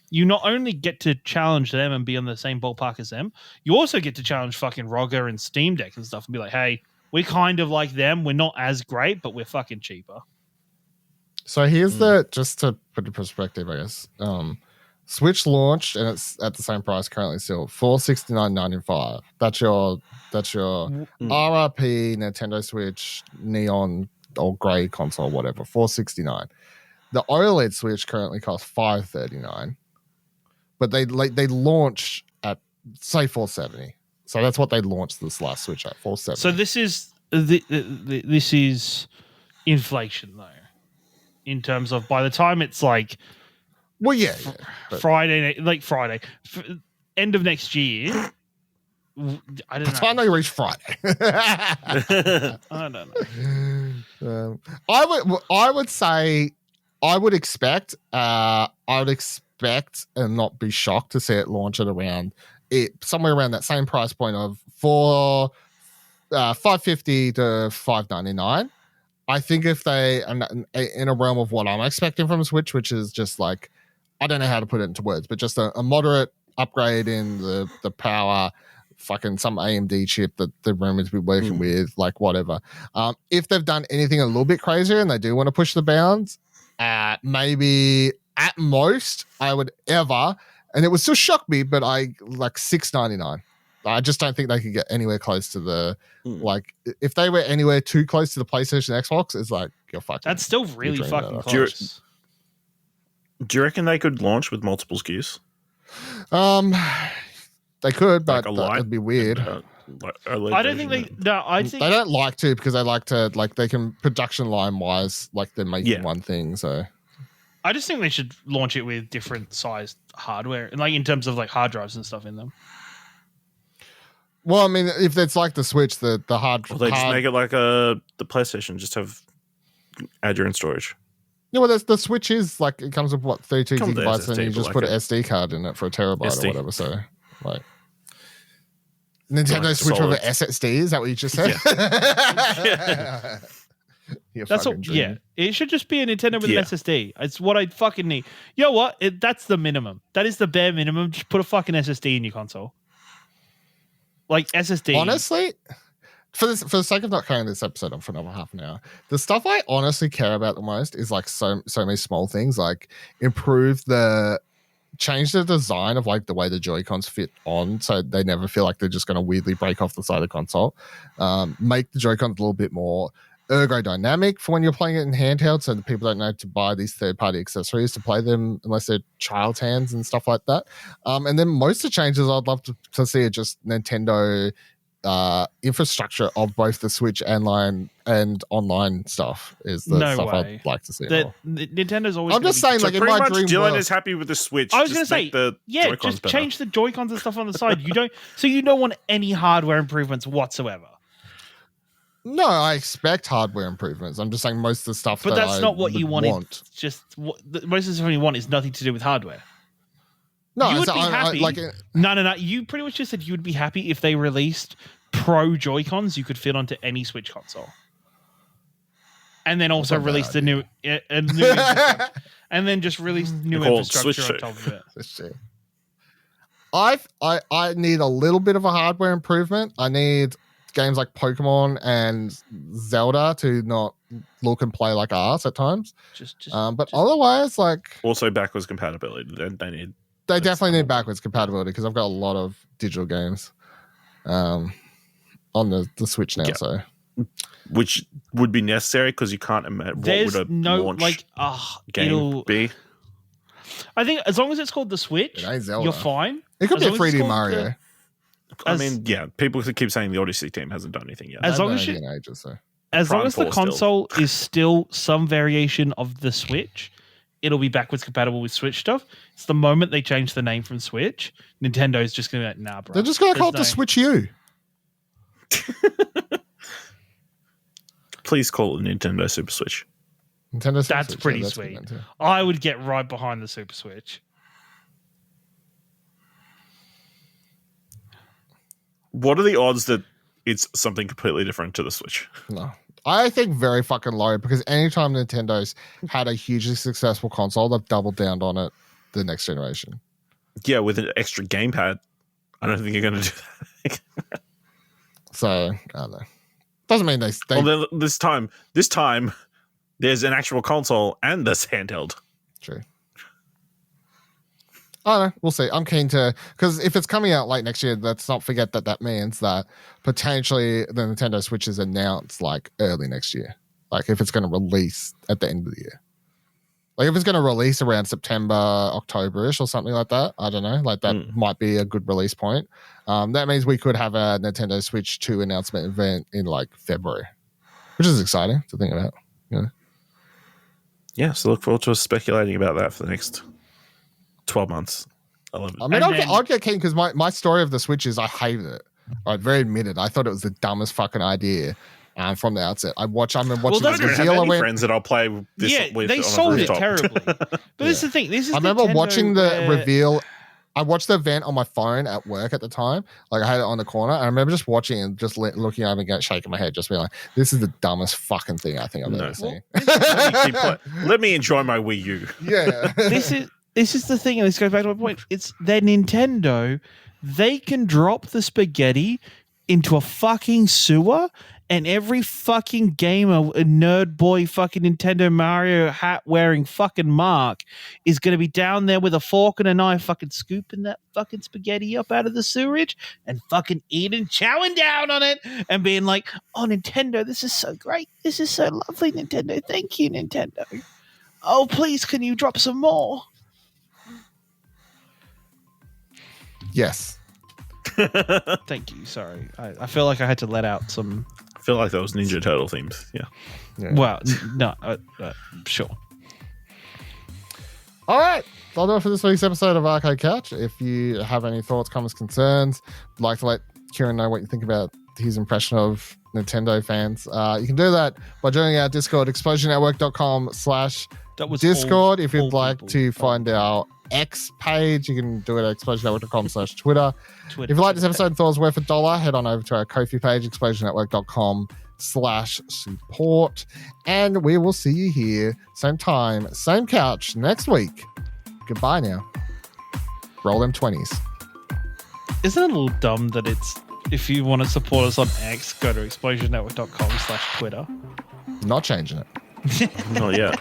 [SPEAKER 3] You not only get to challenge them and be on the same ballpark as them, you also get to challenge fucking Roger and Steam Deck and stuff and be like, hey, we're kind of like them. We're not as great, but we're fucking cheaper.
[SPEAKER 1] So here's just to put in perspective, I guess. Switch launched and it's at the same price currently still, $469.95. That's your RRP Nintendo Switch Neon or Grey console, whatever, $469. The OLED Switch currently costs $539, but they launch at say $470. So that's what they launched this last Switch at, $470.
[SPEAKER 3] So this is inflation though, in terms of by the time it's like.
[SPEAKER 1] Well, yeah,
[SPEAKER 3] Friday, end of next year. I don't know.
[SPEAKER 1] Time they reach Friday.
[SPEAKER 3] I don't
[SPEAKER 1] know. I would say, I would expect and not be shocked to see it launch at around somewhere around that same price point of $550 to $599. I think if they in a realm of what I'm expecting from a Switch, which is just like, I don't know how to put it into words, but just a moderate upgrade in the power, fucking some AMD chip that the rumours be working with, like whatever. If they've done anything a little bit crazier and they do want to push the bounds, maybe at most I would ever, and it would still shock me, but I like $699. I just don't think they could get anywhere close to the like. If they were anywhere too close to the PlayStation, Xbox, it's like you're fucking.
[SPEAKER 3] That's still really fucking close.
[SPEAKER 2] Do you reckon they could launch with multiple SKUs?
[SPEAKER 1] They could, but
[SPEAKER 2] like
[SPEAKER 1] that'd be weird.
[SPEAKER 3] I don't think they. No, I think
[SPEAKER 1] they don't like to, because they like to, like, they can production line wise, like they're making one thing. So
[SPEAKER 3] I just think they should launch it with different sized hardware, like in terms of like hard drives and stuff in them.
[SPEAKER 1] Well, I mean, if it's like the Switch, the hard,
[SPEAKER 2] well, they just make it like the PlayStation, just add your own storage.
[SPEAKER 1] Yeah, well, the Switch is like, it comes with what, 32 gigabytes, and you just put an SD card in it for a terabyte or whatever. So, like, Nintendo Switch with an SSD, is that what you just said?
[SPEAKER 3] Yeah. That's what. Yeah, it should just be a Nintendo with an SSD. It's what I fucking need. You know what? That's the minimum. That is the bare minimum. Just put a fucking SSD in your console. Like SSD.
[SPEAKER 1] Honestly, for the sake of not carrying this episode on for another half an hour, the stuff I honestly care about the most is like so many small things, like change the design of like the way the Joy-Cons fit on, so they never feel like they're just going to weirdly break off the side of the console. Make the Joy-Cons a little bit more ergodynamic for when you're playing it in handheld, so that people don't know to buy these third-party accessories to play them unless they're child's hands and stuff like that. And then most of the changes I'd love to see are just Nintendo infrastructure of both the Switch and online stuff is the stuff I'd like to see.
[SPEAKER 3] Nintendo's always.
[SPEAKER 1] I'm just saying, like, in my dream
[SPEAKER 2] Dylan
[SPEAKER 1] world,
[SPEAKER 2] is happy with the Switch.
[SPEAKER 3] I was going to say, just change the Joy-Cons and stuff on the side. You don't want any hardware improvements whatsoever.
[SPEAKER 1] No, I expect hardware improvements. I'm just saying most of the stuff,
[SPEAKER 3] but that's not what you want. Just most of the stuff you want is nothing to do with hardware.
[SPEAKER 1] No,
[SPEAKER 3] you would be happy. No. You pretty much just said you would be happy if they released Pro Joy-Cons you could fit onto any Switch console, and then also released a new infrastructure, and then just released new infrastructure on top of it.
[SPEAKER 1] I need a little bit of a hardware improvement. I need games like Pokemon and Zelda to not look and play like arse at times. Otherwise, like,
[SPEAKER 2] also backwards compatibility. They
[SPEAKER 1] definitely need backwards compatibility, because I've got a lot of digital games on the Switch now. So,
[SPEAKER 2] which would be necessary, because you can't imagine what would a launch game be.
[SPEAKER 3] I think as long as it's called the Switch, you're fine.
[SPEAKER 1] It could be a 3D Mario.
[SPEAKER 2] People keep saying the Odyssey team hasn't done anything yet.
[SPEAKER 3] As long as the console is still some variation of the Switch, it'll be backwards compatible with Switch stuff. It's the moment they change the name from Switch, Nintendo's just going to be like, nah, bro.
[SPEAKER 1] They're just going to call it the Switch U.
[SPEAKER 2] Please call it Nintendo Super Switch.
[SPEAKER 3] That's pretty sweet. I would get right behind the Super Switch.
[SPEAKER 2] What are the odds that it's something completely different to the Switch?
[SPEAKER 1] No. I think very fucking low, because anytime Nintendo's had a hugely successful console, they've doubled down on it the next generation.
[SPEAKER 2] Yeah, with an extra gamepad. I don't think you're going to do that. So,
[SPEAKER 1] I don't know. Doesn't mean they
[SPEAKER 2] well, then this time, there's an actual console and this handheld.
[SPEAKER 1] True. I don't know. We'll see. I'm keen to, because if it's coming out late next year, let's not forget that means that potentially the Nintendo Switch is announced like early next year. Like if it's going to release at the end of the year. Like if it's going to release around September, October-ish or something like that. I don't know. Like that might be a good release point. That means we could have a Nintendo Switch 2 announcement event in like February, which is exciting to think about.
[SPEAKER 2] Yeah, so look forward to us speculating about that for the next 12 months. I love it.
[SPEAKER 1] I mean, I'd get keen because my story of the Switch is I hated it. I'm very admitted. I thought it was the dumbest fucking idea from the outset. I remember watching the reveal.
[SPEAKER 2] I have friends that I'll play this with.
[SPEAKER 3] They sold it terribly. But this is the thing. I
[SPEAKER 1] remember watching the reveal. I watched the event on my phone at work at the time. Like I had it on the corner. And I remember just watching and just looking over and shaking my head, just being like, "This is the dumbest fucking thing I think I've ever seen."
[SPEAKER 2] Let me enjoy my Wii U.
[SPEAKER 1] Yeah.
[SPEAKER 3] This is the thing, and this goes back to my point. It's their Nintendo. They can drop the spaghetti into a fucking sewer, and every fucking gamer, a nerd boy, fucking Nintendo Mario hat wearing fucking Mark is going to be down there with a fork and a knife, fucking scooping that fucking spaghetti up out of the sewerage and fucking eating, chowing down on it, and being like, "Oh, Nintendo, this is so great. This is so lovely, Nintendo. Thank you, Nintendo. Oh, please, can you drop some more?"
[SPEAKER 1] Yes.
[SPEAKER 3] Thank you. Sorry. I feel like I had to let out some.
[SPEAKER 2] I feel like that was Ninja Turtle themes. Yeah.
[SPEAKER 3] Well, no. Sure.
[SPEAKER 1] All right. That'll do it for this week's episode of Arcade Couch. If you have any thoughts, comments, concerns, would like to let Kieran know what you think about his impression of Nintendo fans, you can do that by joining our Discord, explosionnetwork.com/Discord. If you'd like to find our X page, you can do it at explosionnetwork.com/Twitter. If you like this episode and thought it was worth $1, head on over to our Ko-fi page, explosionnetwork.com/support. And we will see you here, same time, same couch next week. Goodbye now. Roll them 20s.
[SPEAKER 3] Isn't it a little dumb that it's, if you want to support us on X, go to explosionnetwork.com/Twitter?
[SPEAKER 1] Not changing it.
[SPEAKER 2] Not yet.